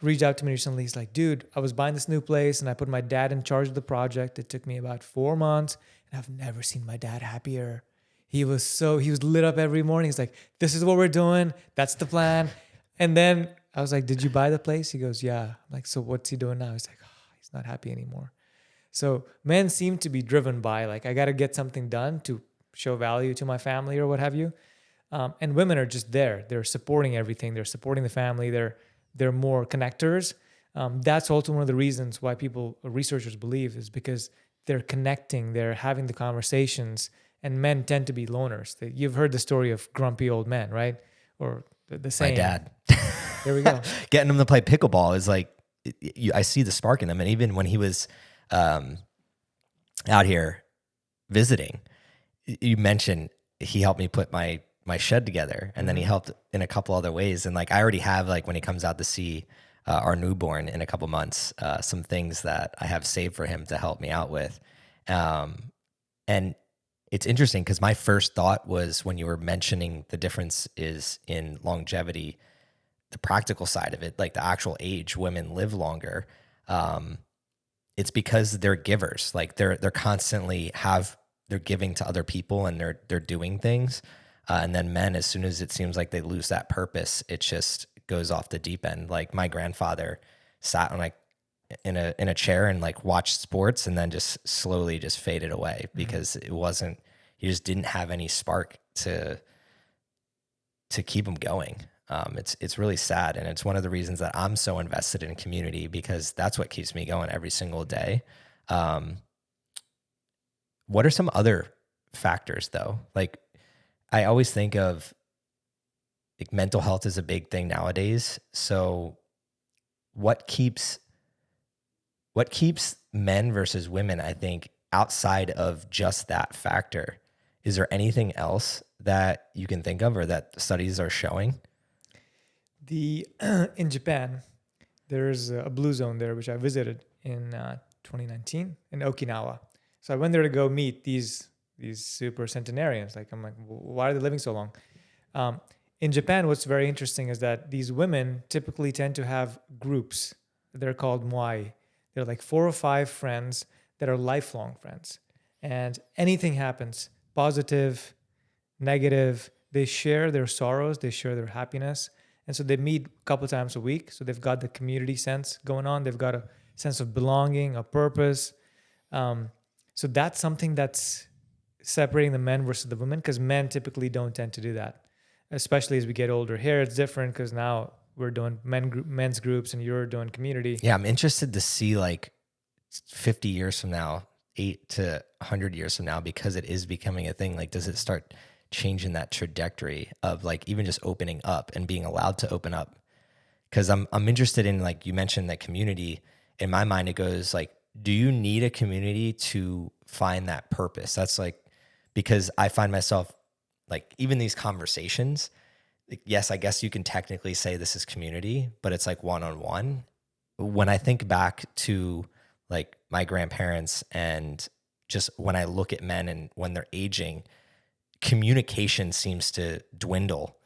reached out to me recently. He's like, dude, I was buying this new place and I put my dad in charge of the project. It took me about 4 months, and I've never seen my dad happier. He was lit up every morning. He's like, this is what we're doing. That's the plan. And then I was like, did you buy the place? He goes, yeah. I'm like, so what's he doing now? He's like, he's not happy anymore. So men seem to be driven by, like, I got to get something done to show value to my family or what have you. And women are just there. They're supporting everything. They're supporting the family. They're more connectors. That's also one of the reasons why researchers believe, is because they're connecting. They're having the conversations. And men tend to be loners. You've heard the story of grumpy old men, right? Or the saying. My dad. There we go. Getting him to play pickleball is like, I see the spark in him. And even when he was out here visiting, you mentioned he helped me put my shed together, and then he helped in a couple other ways. And like, I already have, like, when he comes out to see our newborn in a couple months, some things that I have saved for him to help me out with. And it's interesting because my first thought was, when you were mentioning the difference is in longevity, the practical side of it, like the actual age women live longer. it's because they're givers. Like they're constantly they're giving to other people and they're doing things. And then men, as soon as it seems like they lose that purpose, it just goes off the deep end. Like my grandfather sat on like in a chair and like watched sports and then just slowly just faded away because he just didn't have any spark to keep him going. It's really sad. And it's one of the reasons that I'm so invested in community, because that's what keeps me going every single day. What are some other factors though? Like I always think of like mental health is a big thing nowadays. So what keeps men versus women, I think, outside of just that factor? Is there anything else that you can think of or that studies are showing? In Japan, there's a blue zone there, which I visited in 2019 in Okinawa. So I went there to go meet these super centenarians. Like I'm like, why are they living so long? In Japan, what's very interesting is that these women typically tend to have groups. They're called moai. They're like 4 or 5 friends that are lifelong friends. And anything happens, positive, negative, they share their sorrows, they share their happiness. And so they meet a couple times a week. So they've got the community sense going on. They've got a sense of belonging, a purpose. So that's something that's separating the men versus the women, because men typically don't tend to do that, especially as we get older. Here it's different because now we're doing men's groups and you're doing community. Yeah, I'm interested to see like 50 years from now, 8 to 100 years from now, because it is becoming a thing. Like, does it start changing that trajectory of like even just opening up and being allowed to open up? Because I'm interested in, like you mentioned, that community. In my mind, it goes like, do you need a community to find that purpose? That's like, because I find myself like even these conversations, like, yes, I guess you can technically say this is community, but it's like one-on-one. When I think back to like my grandparents and just when I look at men and when they're aging, communication seems to dwindle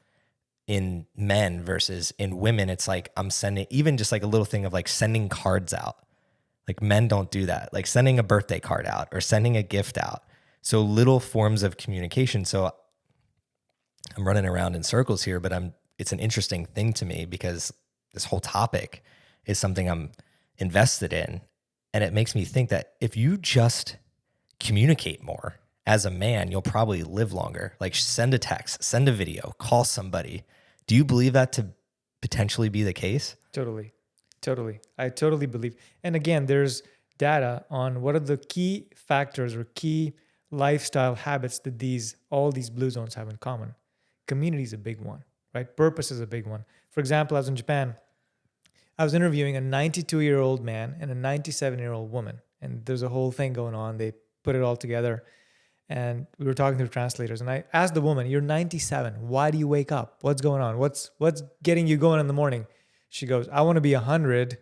in men versus in women. It's like I'm sending even just like a little thing of like sending cards out. Like men don't do that, like sending a birthday card out or sending a gift out. So little forms of communication. So I'm running around in circles here, but it's an interesting thing to me because this whole topic is something I'm invested in. And it makes me think that if you just communicate more as a man, you'll probably live longer. Like send a text, send a video, call somebody. Do you believe that to potentially be the case? Totally. I totally believe. And again, there's data on what are the key factors or key lifestyle habits that all these blue zones have in common. Community is a big one, right? Purpose is a big one. For example, I was in Japan. I was interviewing a 92-year-old man and a 97-year-old woman. And there's a whole thing going on. They put it all together. And we were talking to translators. And I asked the woman, you're 97. Why do you wake up? What's going on? What's getting you going in the morning? She goes, I want to be 100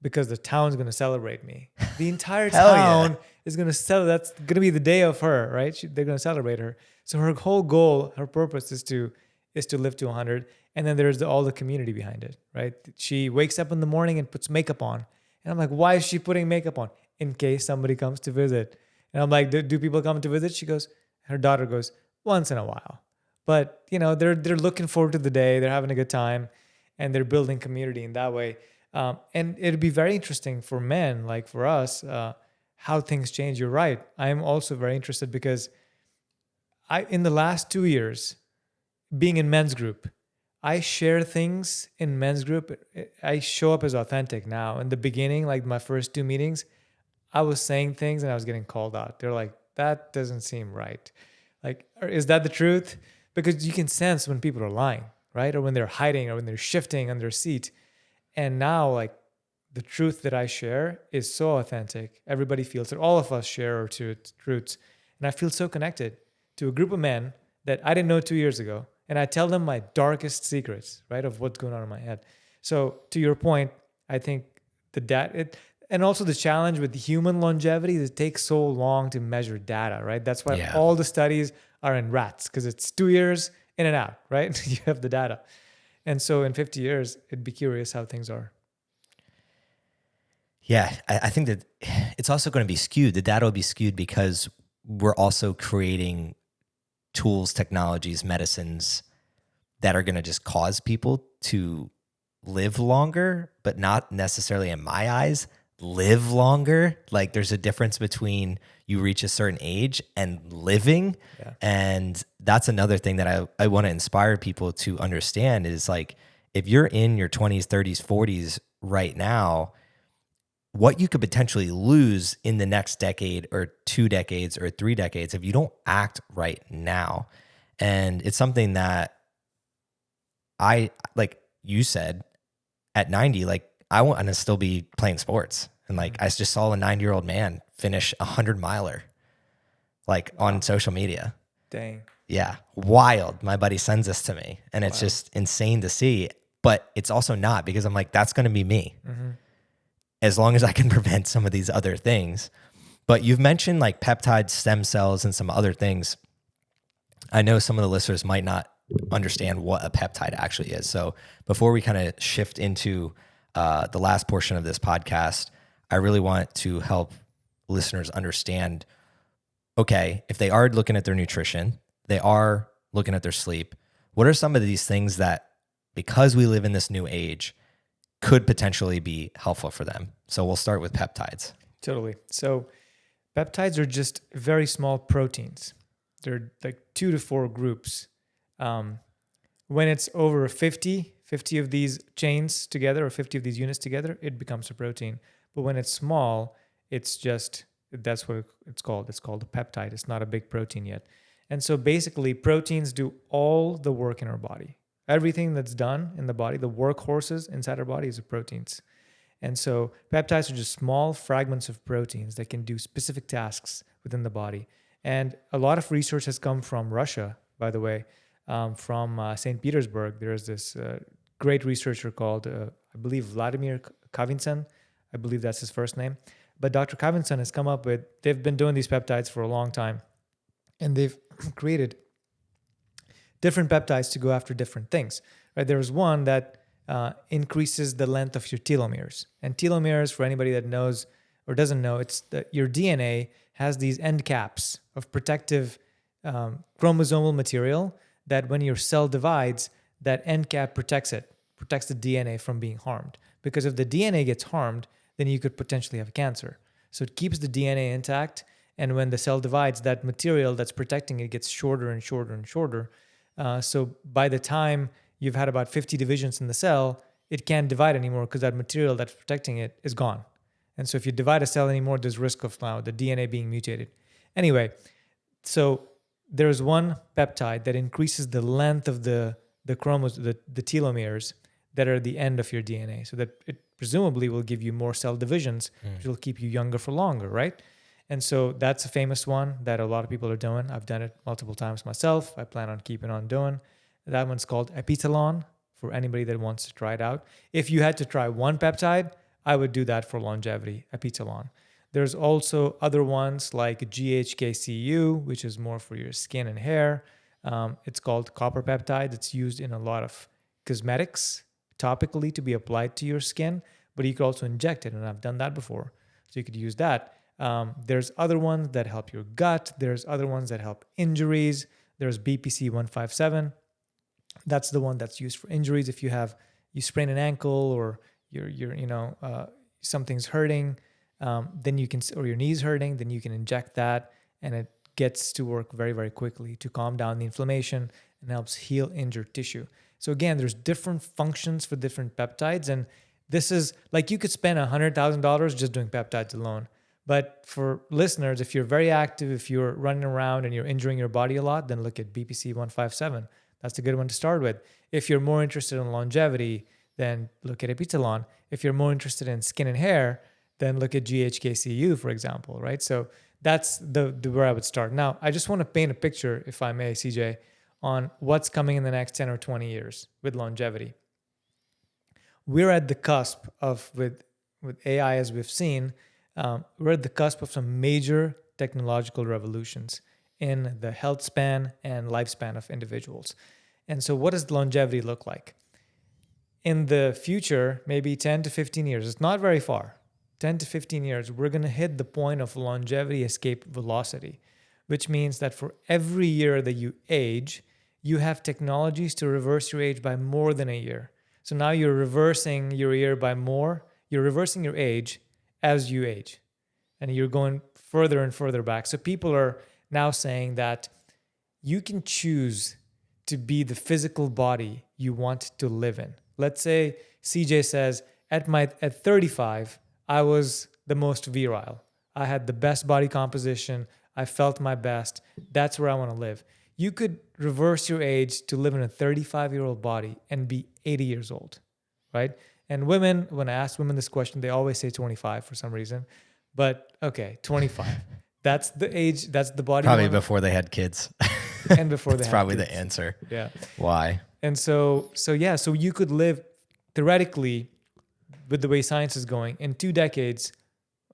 because the town's going to celebrate me. The entire town is going to celebrate. That's going to be the day of her, right? They're going to celebrate her. So her whole goal, her purpose is to live to 100. And then there's all the community behind it, right? She wakes up in the morning and puts makeup on. And I'm like, why is she putting makeup on? In case somebody comes to visit. And I'm like, do people come to visit? Her daughter goes, once in a while. But, they're looking forward to the day. They're having a good time. And they're building community in that way. And it'd be very interesting for men, like for us, how things change. You're right. I'm also very interested because in the last 2 years, being in men's group, I share things in men's group. I show up as authentic now. In the beginning, like my first 2 meetings, I was saying things and I was getting called out. They're like, that doesn't seem right. Like, is that the truth? Because you can sense when people are lying, right? Or when they're hiding or when they're shifting on their seat. And now, like, the truth that I share is so authentic. Everybody feels it. All of us share our truths. And I feel so connected to a group of men that I didn't know 2 years ago. And I tell them my darkest secrets, right, of what's going on in my head. So to your point, I think and also the challenge with human longevity is it takes so long to measure data, right? That's why all the studies are in rats, because it's 2 years in and out, right? You have the data. And so in 50 years, it'd be curious how things are. Yeah, I think that it's also going to be skewed. The data will be skewed because we're also creating tools, technologies, medicines that are going to just cause people to live longer, but not necessarily, in my eyes, live longer. Like there's a difference between you reach a certain age and living. Yeah. And that's another thing that I want to inspire people to understand is like, if you're in your 20s, 30s, 40s right now, what you could potentially lose in the next decade or 2 decades or 3 decades if you don't act right now. And it's something that I, like you said, at 90, like I want to still be playing sports. And like I just saw a 90-year-old man finish a 100-miler like on social media. Dang. Yeah. Wild. My buddy sends this to me and it's just insane to see. But it's also not, because I'm like, that's going to be me. As long as I can prevent some of these other things. But you've mentioned like peptides, stem cells, and some other things. I know some of the listeners might not understand what a peptide actually is. So before we kind of shift into the last portion of this podcast, I really want to help listeners understand, okay, if they are looking at their nutrition, they are looking at their sleep, what are some of these things that, because we live in this new age, could potentially be helpful for them? So we'll start with peptides. Totally. So peptides are just very small proteins. They're like 2 to 4 groups. When it's over 50 of these chains together or 50 of these units together, it becomes a protein. But when it's small, that's what it's called. It's called a peptide. It's not a big protein yet. And so basically proteins do all the work in our body. Everything that's done in the body, the workhorses inside our body is proteins. And so peptides are just small fragments of proteins that can do specific tasks within the body. And a lot of research has come from Russia, by the way, from St. Petersburg. There's this great researcher called, I believe, Vladimir Kavinson. I believe that's his first name. But Dr. Kavinson has come up with, they've been doing these peptides for a long time. And they've created different peptides to go after different things. Right? There was one that increases the length of your telomeres. And telomeres, for anybody that knows or doesn't know, it's that your DNA has these end caps of protective chromosomal material that when your cell divides, that end cap protects it, protects the DNA from being harmed. Because if the DNA gets harmed, then you could potentially have cancer. So it keeps the DNA intact. And when the cell divides, that material that's protecting it gets shorter and shorter and shorter. So by the time you've had about 50 divisions in the cell, it can't divide anymore because that material that's protecting it is gone. And so if you divide a cell anymore, there's risk of now the DNA being mutated. Anyway, so there's one peptide that increases the length of the telomeres that are the end of your DNA, so that it presumably will give you more cell divisions, which will keep you younger for longer, right? And so that's a famous one that a lot of people are doing. I've done it multiple times myself. I plan on keeping on doing. That one's called Epitalon, for anybody that wants to try it out. If you had to try one peptide, I would do that for longevity, Epitalon. There's also other ones like GHKCU, which is more for your skin and hair. It's called copper peptide. It's used in a lot of cosmetics, topically to be applied to your skin, but you could also inject it, and I've done that before. So you could use that. There's other ones that help your gut. There's other ones that help injuries. There's BPC 157. That's the one that's used for injuries. If you sprain an ankle or something's hurting, then you can, or your knee's hurting, then you can inject that, and it gets to work very, very quickly to calm down the inflammation and helps heal injured tissue. So again, there's different functions for different peptides, and this is like you could spend $100,000 just doing peptides alone. But for listeners, if you're very active, if you're running around and you're injuring your body a lot, then look at BPC 157. That's a good one to start with. If you're more interested in longevity, then look at Epitalon. If you're more interested in skin and hair, then look at GHKCU, for example, right? So that's the where I would start. Now, I just want to paint a picture, if I may, CJ, on what's coming in the next 10 or 20 years with longevity. We're at the cusp of, with AI, as we've seen, we're at the cusp of some major technological revolutions in the health span and lifespan of individuals. And so what does longevity look like? In the future, maybe 10 to 15 years, it's not very far. 10 to 15 years, we're going to hit the point of longevity escape velocity, which means that for every year that you age, you have technologies to reverse your age by more than a year. So now you're reversing your year by more. You're reversing your age as you age, and you're going further and further back. So people are now saying that you can choose to be the physical body you want to live in. Let's say CJ says, at 35, I was the most virile. I had the best body composition. I felt my best. That's where I want to live. You could reverse your age to live in a 35-year-old body and be 80 years old, right? And women, when I ask women this question, they always say 25 for some reason. But okay, 25. That's the age, that's the body. Probably before they had kids. And before they That's had probably kids. the answer. Yeah. Why? And so you could live theoretically, with the way science is going, in 2 decades,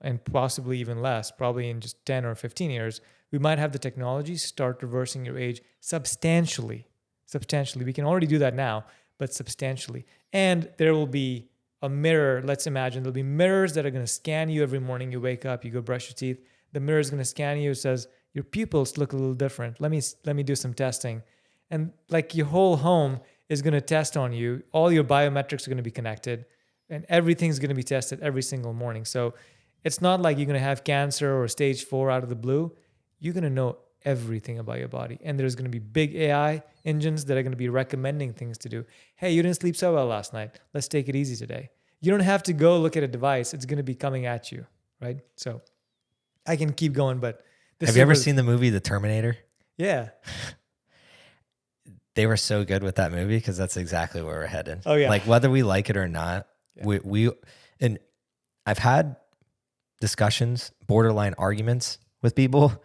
and possibly even less, probably in just 10 or 15 years, we might have the technology start reversing your age substantially. Substantially. We can already do that now, but substantially. And there will be a mirror. Let's imagine there'll be mirrors that are going to scan you every morning. You wake up, you go brush your teeth. The mirror is going to scan you. It says, your pupils look a little different. Let me do some testing. And like your whole home is going to test on you. All your biometrics are going to be connected, and everything's going to be tested every single morning. So it's not like you're going to have cancer or stage 4 out of the blue. You're going to know everything about your body. And there's going to be big AI engines that are going to be recommending things to do. Hey, you didn't sleep so well last night. Let's take it easy today. You don't have to go look at a device. It's going to be coming at you, right? So I can keep going, but have you ever seen the movie The Terminator? Yeah. They were so good with that movie because that's exactly where we're headed. Oh yeah. Like whether we like it or not, we and I've had discussions, borderline arguments with people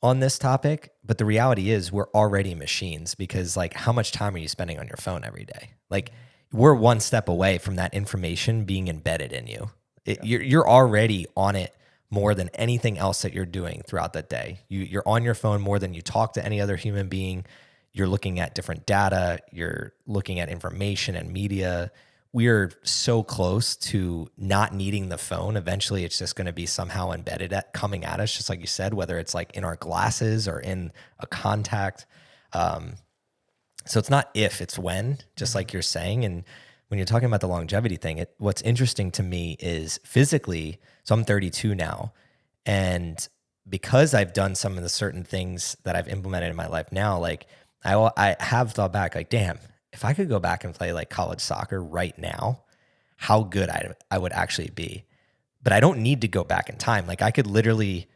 on this topic, but the reality is we're already machines because like how much time are you spending on your phone every day? Like we're one step away from that information being embedded in you. You're already on it more than anything else that you're doing throughout the day. You're on your phone more than you talk to any other human being. You're looking at different data. You're looking at information and media. We're so close to not needing the phone. Eventually, it's just going to be somehow embedded coming at us, just like you said, whether it's like in our glasses or in a contact. So it's not if, it's when, just like you're saying. And when you're talking about the longevity thing, what's interesting to me is physically, so I'm 32 now, and because I've done some of the certain things that I've implemented in my life now, like I have thought back, like, damn, if I could go back and play like college soccer right now, how good I would actually be. But I don't need to go back in time. Like I could literally,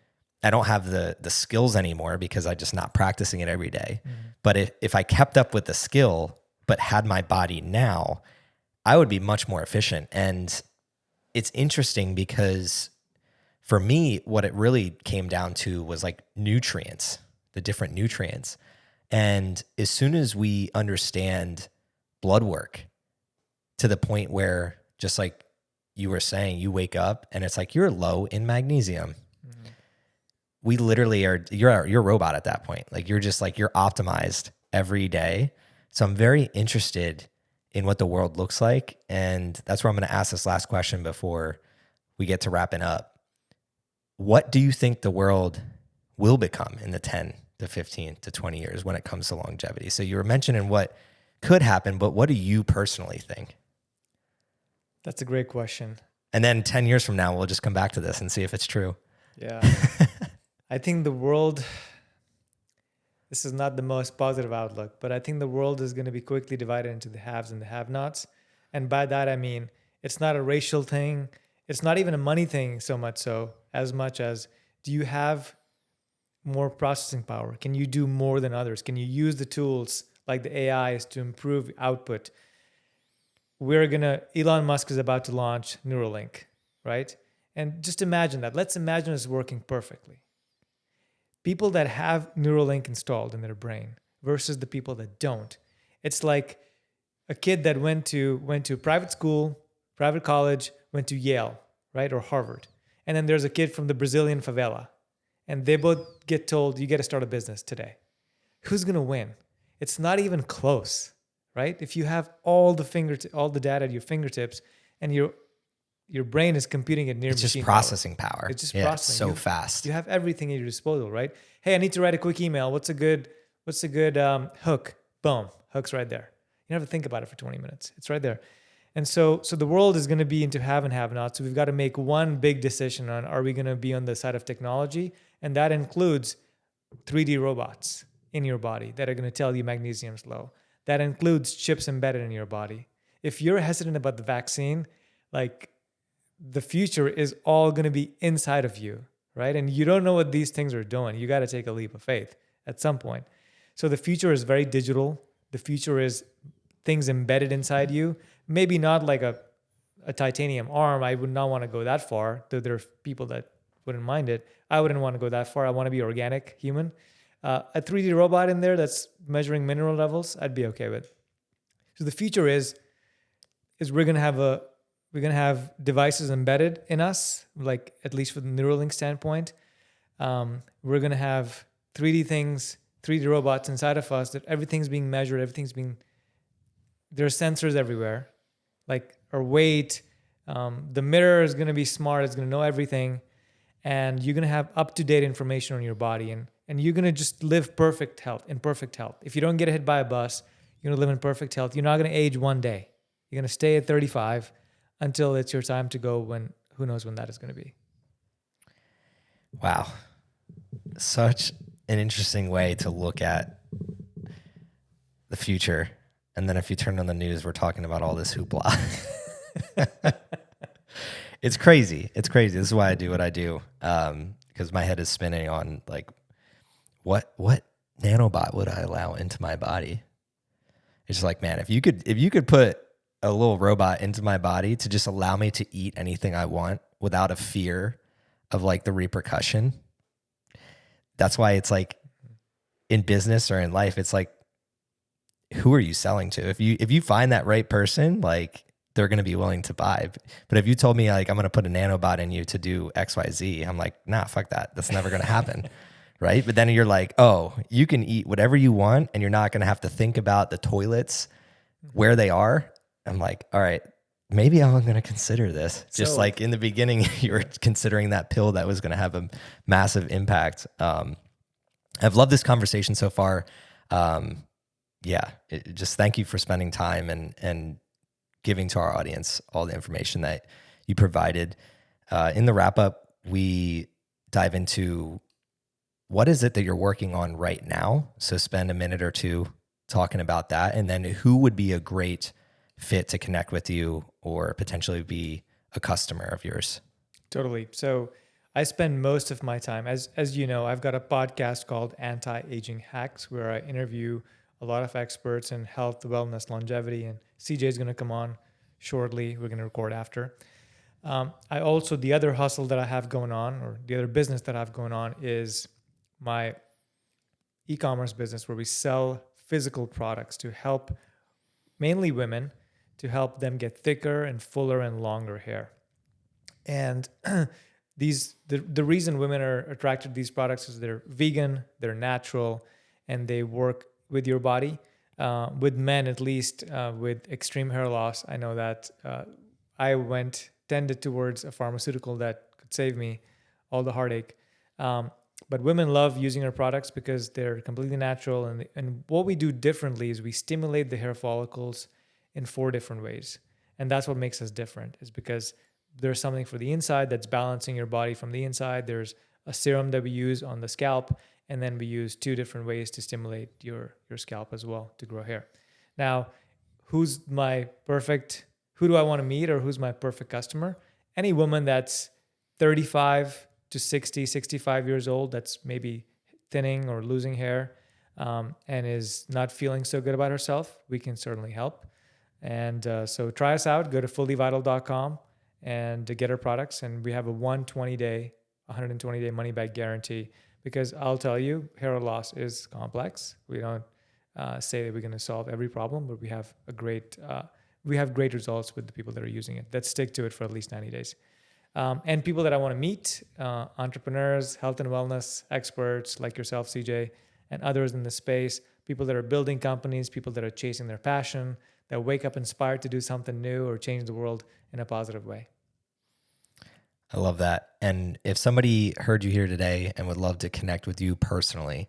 I don't have the skills anymore because I'm just not practicing it every day. Mm-hmm. But if I kept up with the skill, but had my body now, I would be much more efficient. And it's interesting because for me, what it really came down to was like nutrients, the different nutrients. And as soon as we understand blood work to the point where, just like you were saying, you wake up and it's like you're low in magnesium. Mm-hmm. We literally are, you're a robot at that point. Like you're just like, you're optimized every day. So I'm very interested in what the world looks like. And that's where I'm going to ask this last question before we get to wrapping up. What do you think the world will become in the 10 to 15 to 20 years when it comes to longevity? So you were mentioning what could happen, but what do you personally think? That's a great question. And then 10 years from now, we'll just come back to this and see if it's true. Yeah. I think the world, this is not the most positive outlook, but I think the world is going to be quickly divided into the haves and the have-nots. And by that, I mean, it's not a racial thing. It's not even a money thing so much so, as much as, do you have more processing power? Can you do more than others? Can you use the tools like the AIs to improve output? Elon Musk is about to launch Neuralink, right? And just imagine that. Let's imagine it's working perfectly. People that have Neuralink installed in their brain versus the people that don't. It's like a kid that went to private school, private college, went to Yale, right? Or Harvard. And then there's a kid from the Brazilian favela. And they both get told, you got to start a business today. Who's going to win? It's not even close, right? If you have all the data at your fingertips and you're your brain is computing at near It's machine just power. processing power. It's just It's processing. so fast. You have everything at your disposal, right? Hey, I need to write a quick email. What's a good hook? Boom, hook's right there. You don't have to think about it for 20 minutes. It's right there. And so the world is going to be into have and have not. So we've got to make one big decision on, are we going to be on the side of technology? And that includes 3D robots in your body that are going to tell you magnesium's low. That includes chips embedded in your body. If you're hesitant about the vaccine, like, the future is all going to be inside of you, right? And you don't know what these things are doing. You got to take a leap of faith at some point. So the future is very digital. The future is things embedded inside you. Maybe not like a titanium arm. I would not want to go that far, though there are people that wouldn't mind it. I wouldn't want to go that far. I want to be organic human. A 3D robot in there that's measuring mineral levels, I'd be okay with. So the future is we're gonna have devices embedded in us, like at least from the Neuralink standpoint. We're gonna have 3D things, 3D robots inside of us that everything's being measured, there are sensors everywhere, like our weight. The mirror is gonna be smart, it's gonna know everything, and you're gonna have up-to-date information on your body, and you're gonna just live in perfect health. If you don't get hit by a bus, you're gonna live in perfect health. You're not gonna age one day. You're gonna stay at 35 until it's your time to go, when who knows when that is gonna be. Wow. Such an interesting way to look at the future. And then if you turn on the news, we're talking about all this hoopla. It's crazy. It's crazy. This is why I do what I do. Because my head is spinning on, like, what nanobot would I allow into my body? It's like, man, if you could put a little robot into my body to just allow me to eat anything I want without a fear of, like, the repercussion. That's why it's like, in business or in life, it's like, who are you selling to? If you find that right person, like, they're going to be willing to buy. But if you told me, like, I'm going to put a nanobot in you to do XYZ, I'm like, nah, fuck that. That's never going to happen. Right? But then you're like, oh, you can eat whatever you want and you're not going to have to think about the toilets, where they are. I'm like, all right, maybe I'm going to consider this. Just like in the beginning, you were considering that pill that was going to have a massive impact. I've loved this conversation so far. Just thank you for spending time and giving to our audience all the information that you provided. In the wrap up, we dive into what is it that you're working on right now. So spend a minute or two talking about that. And then who would be a great fit to connect with you or potentially be a customer of yours? Totally. So I spend most of my time, as you know, I've got a podcast called Anti-Aging Hacks, where I interview a lot of experts in health, wellness, longevity, and CJ is going to come on shortly. We're going to record after. The other hustle that I have going on, or the other business that I have going on, is my e-commerce business, where we sell physical products to help mainly women, to help them get thicker and fuller and longer hair. And the reason women are attracted to these products is they're vegan, they're natural, and they work with your body. With men, at least, with extreme hair loss, I know that I tended towards a pharmaceutical that could save me all the heartache. But women love using our products because they're completely natural. And what we do differently is we stimulate the hair follicles in 4 different ways. And that's what makes us different, is because there's something for the inside that's balancing your body from the inside. There's a serum that we use on the scalp. And then we use 2 different ways to stimulate your scalp as well to grow hair. Now, who do I want to meet, or who's my perfect customer? Any woman that's 35 to 60, 65 years old, that's maybe thinning or losing hair, and is not feeling so good about herself, we can certainly help. And so try us out. Go to fullyvital.com and to get our products. And we have a 120-day money-back guarantee. Because I'll tell you, hair loss is complex. We don't say that we're going to solve every problem, but we have great results with the people that are using it, that stick to it for at least 90 days. And people that I want to meet, entrepreneurs, health and wellness experts like yourself, CJ, and others in the space, people that are building companies, people that are chasing their passion, that wake up inspired to do something new or change the world in a positive way. I love that. And if somebody heard you here today and would love to connect with you personally,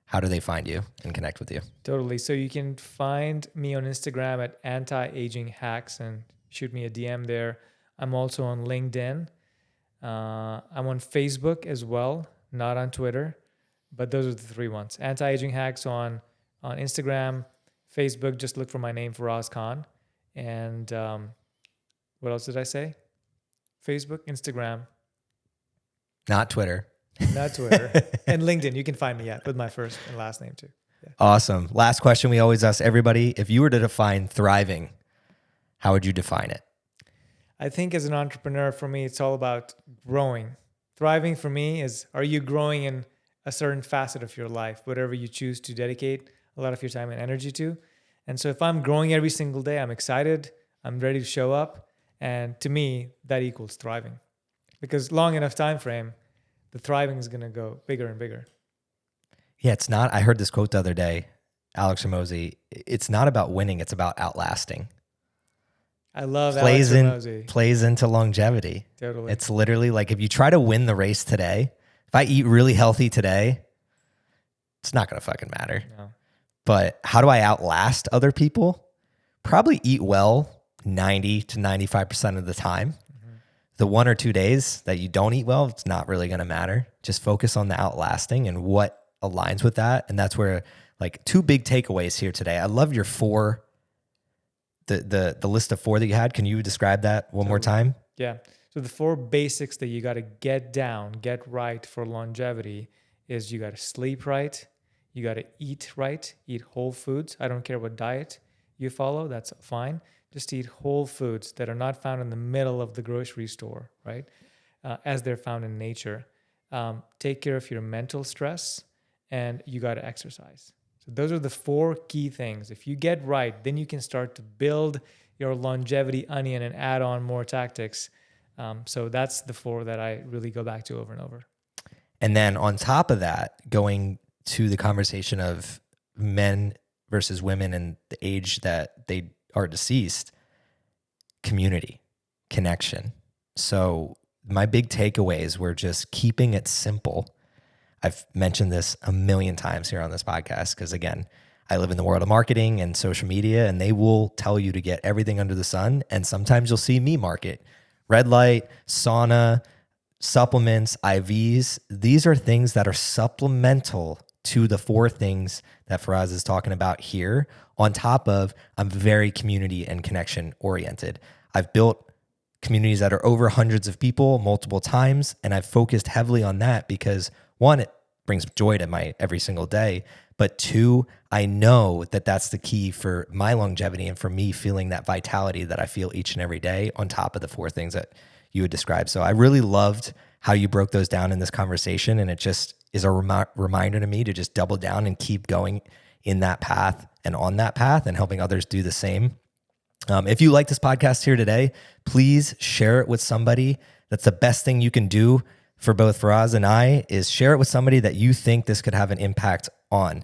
how do they find you and connect with you? Totally. So you can find me on Instagram at Anti-Aging Hacks and shoot me a DM there. I'm also on LinkedIn. I'm on Facebook as well, not on Twitter, but those are the three ones. Anti-Aging Hacks on Instagram, Facebook, just look for my name, Faraz Khan. And what else did I say? Facebook, Instagram. Not Twitter. Not Twitter. And LinkedIn, you can find me with my first and last name too. Yeah. Awesome. Last question we always ask everybody. If you were to define thriving, how would you define it? I think as an entrepreneur, for me, it's all about growing. Thriving for me is, are you growing in a certain facet of your life, whatever you choose to dedicate a lot of your time and energy to? And so if I'm growing every single day, I'm excited, I'm ready to show up. And to me, that equals thriving. Because long enough time frame, the thriving is going to go bigger and bigger. Yeah, it's not. I heard this quote the other day, Alex Ramosi. It's not about winning, it's about outlasting. I love Alex Ramosi. Plays into longevity. Totally. It's literally like if you try to win the race today, if I eat really healthy today, it's not going to fucking matter. No. But how do I outlast other people? Probably eat well 90 to 95% of the time. The 1 or 2 days that you don't eat well, it's not really going to matter. Just focus on the outlasting and what aligns with that. And that's where, like, 2 big takeaways here today. I love your 4, the list of 4 that you had. Can you describe that one more time? Yeah. So the 4 basics that you got to get right for longevity is you got to sleep right. You got to eat right, eat whole foods. I don't care what diet you follow. That's fine. Just eat whole foods that are not found in the middle of the grocery store, right? As they're found in nature. Take care of your mental stress, and you got to exercise. So those are the 4 key things. If you get right, then you can start to build your longevity onion and add on more tactics. So that's the 4 that I really go back to over and over. And then on top of that, going to the conversation of men versus women and the age that they are deceased, community, connection. So my big takeaways were just keeping it simple. I've mentioned this a million times here on this podcast because, again, I live in the world of marketing and social media, and they will tell you to get everything under the sun. And sometimes you'll see me market red light, sauna, supplements, IVs. These are things that are supplemental to the 4 things that Faraz is talking about here. On top of, I'm very community and connection oriented. I've built communities that are over hundreds of people multiple times, and I've focused heavily on that because 1, it brings joy to my every single day, but 2, I know that that's the key for my longevity and for me feeling that vitality that I feel each and every day on top of the 4 things that you would describe. So I really loved how you broke those down in this conversation, and it just is a reminder to me to just double down and keep going in that path and on that path and helping others do the same. If you like this podcast here today, please share it with somebody. That's the best thing you can do for both Faraz and I, is share it with somebody that you think this could have an impact on.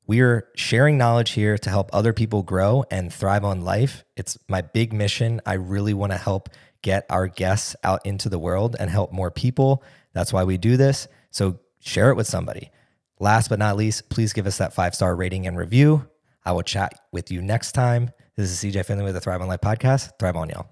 We are sharing knowledge here to help other people grow and thrive on life. It's my big mission. I really want to help get our guests out into the world and help more people. That's why we do this. So share it with somebody. Last but not least, please give us that 5-star rating and review. I will chat with you next time. This is CJ Finley with the Thrive on Life podcast. Thrive on, y'all.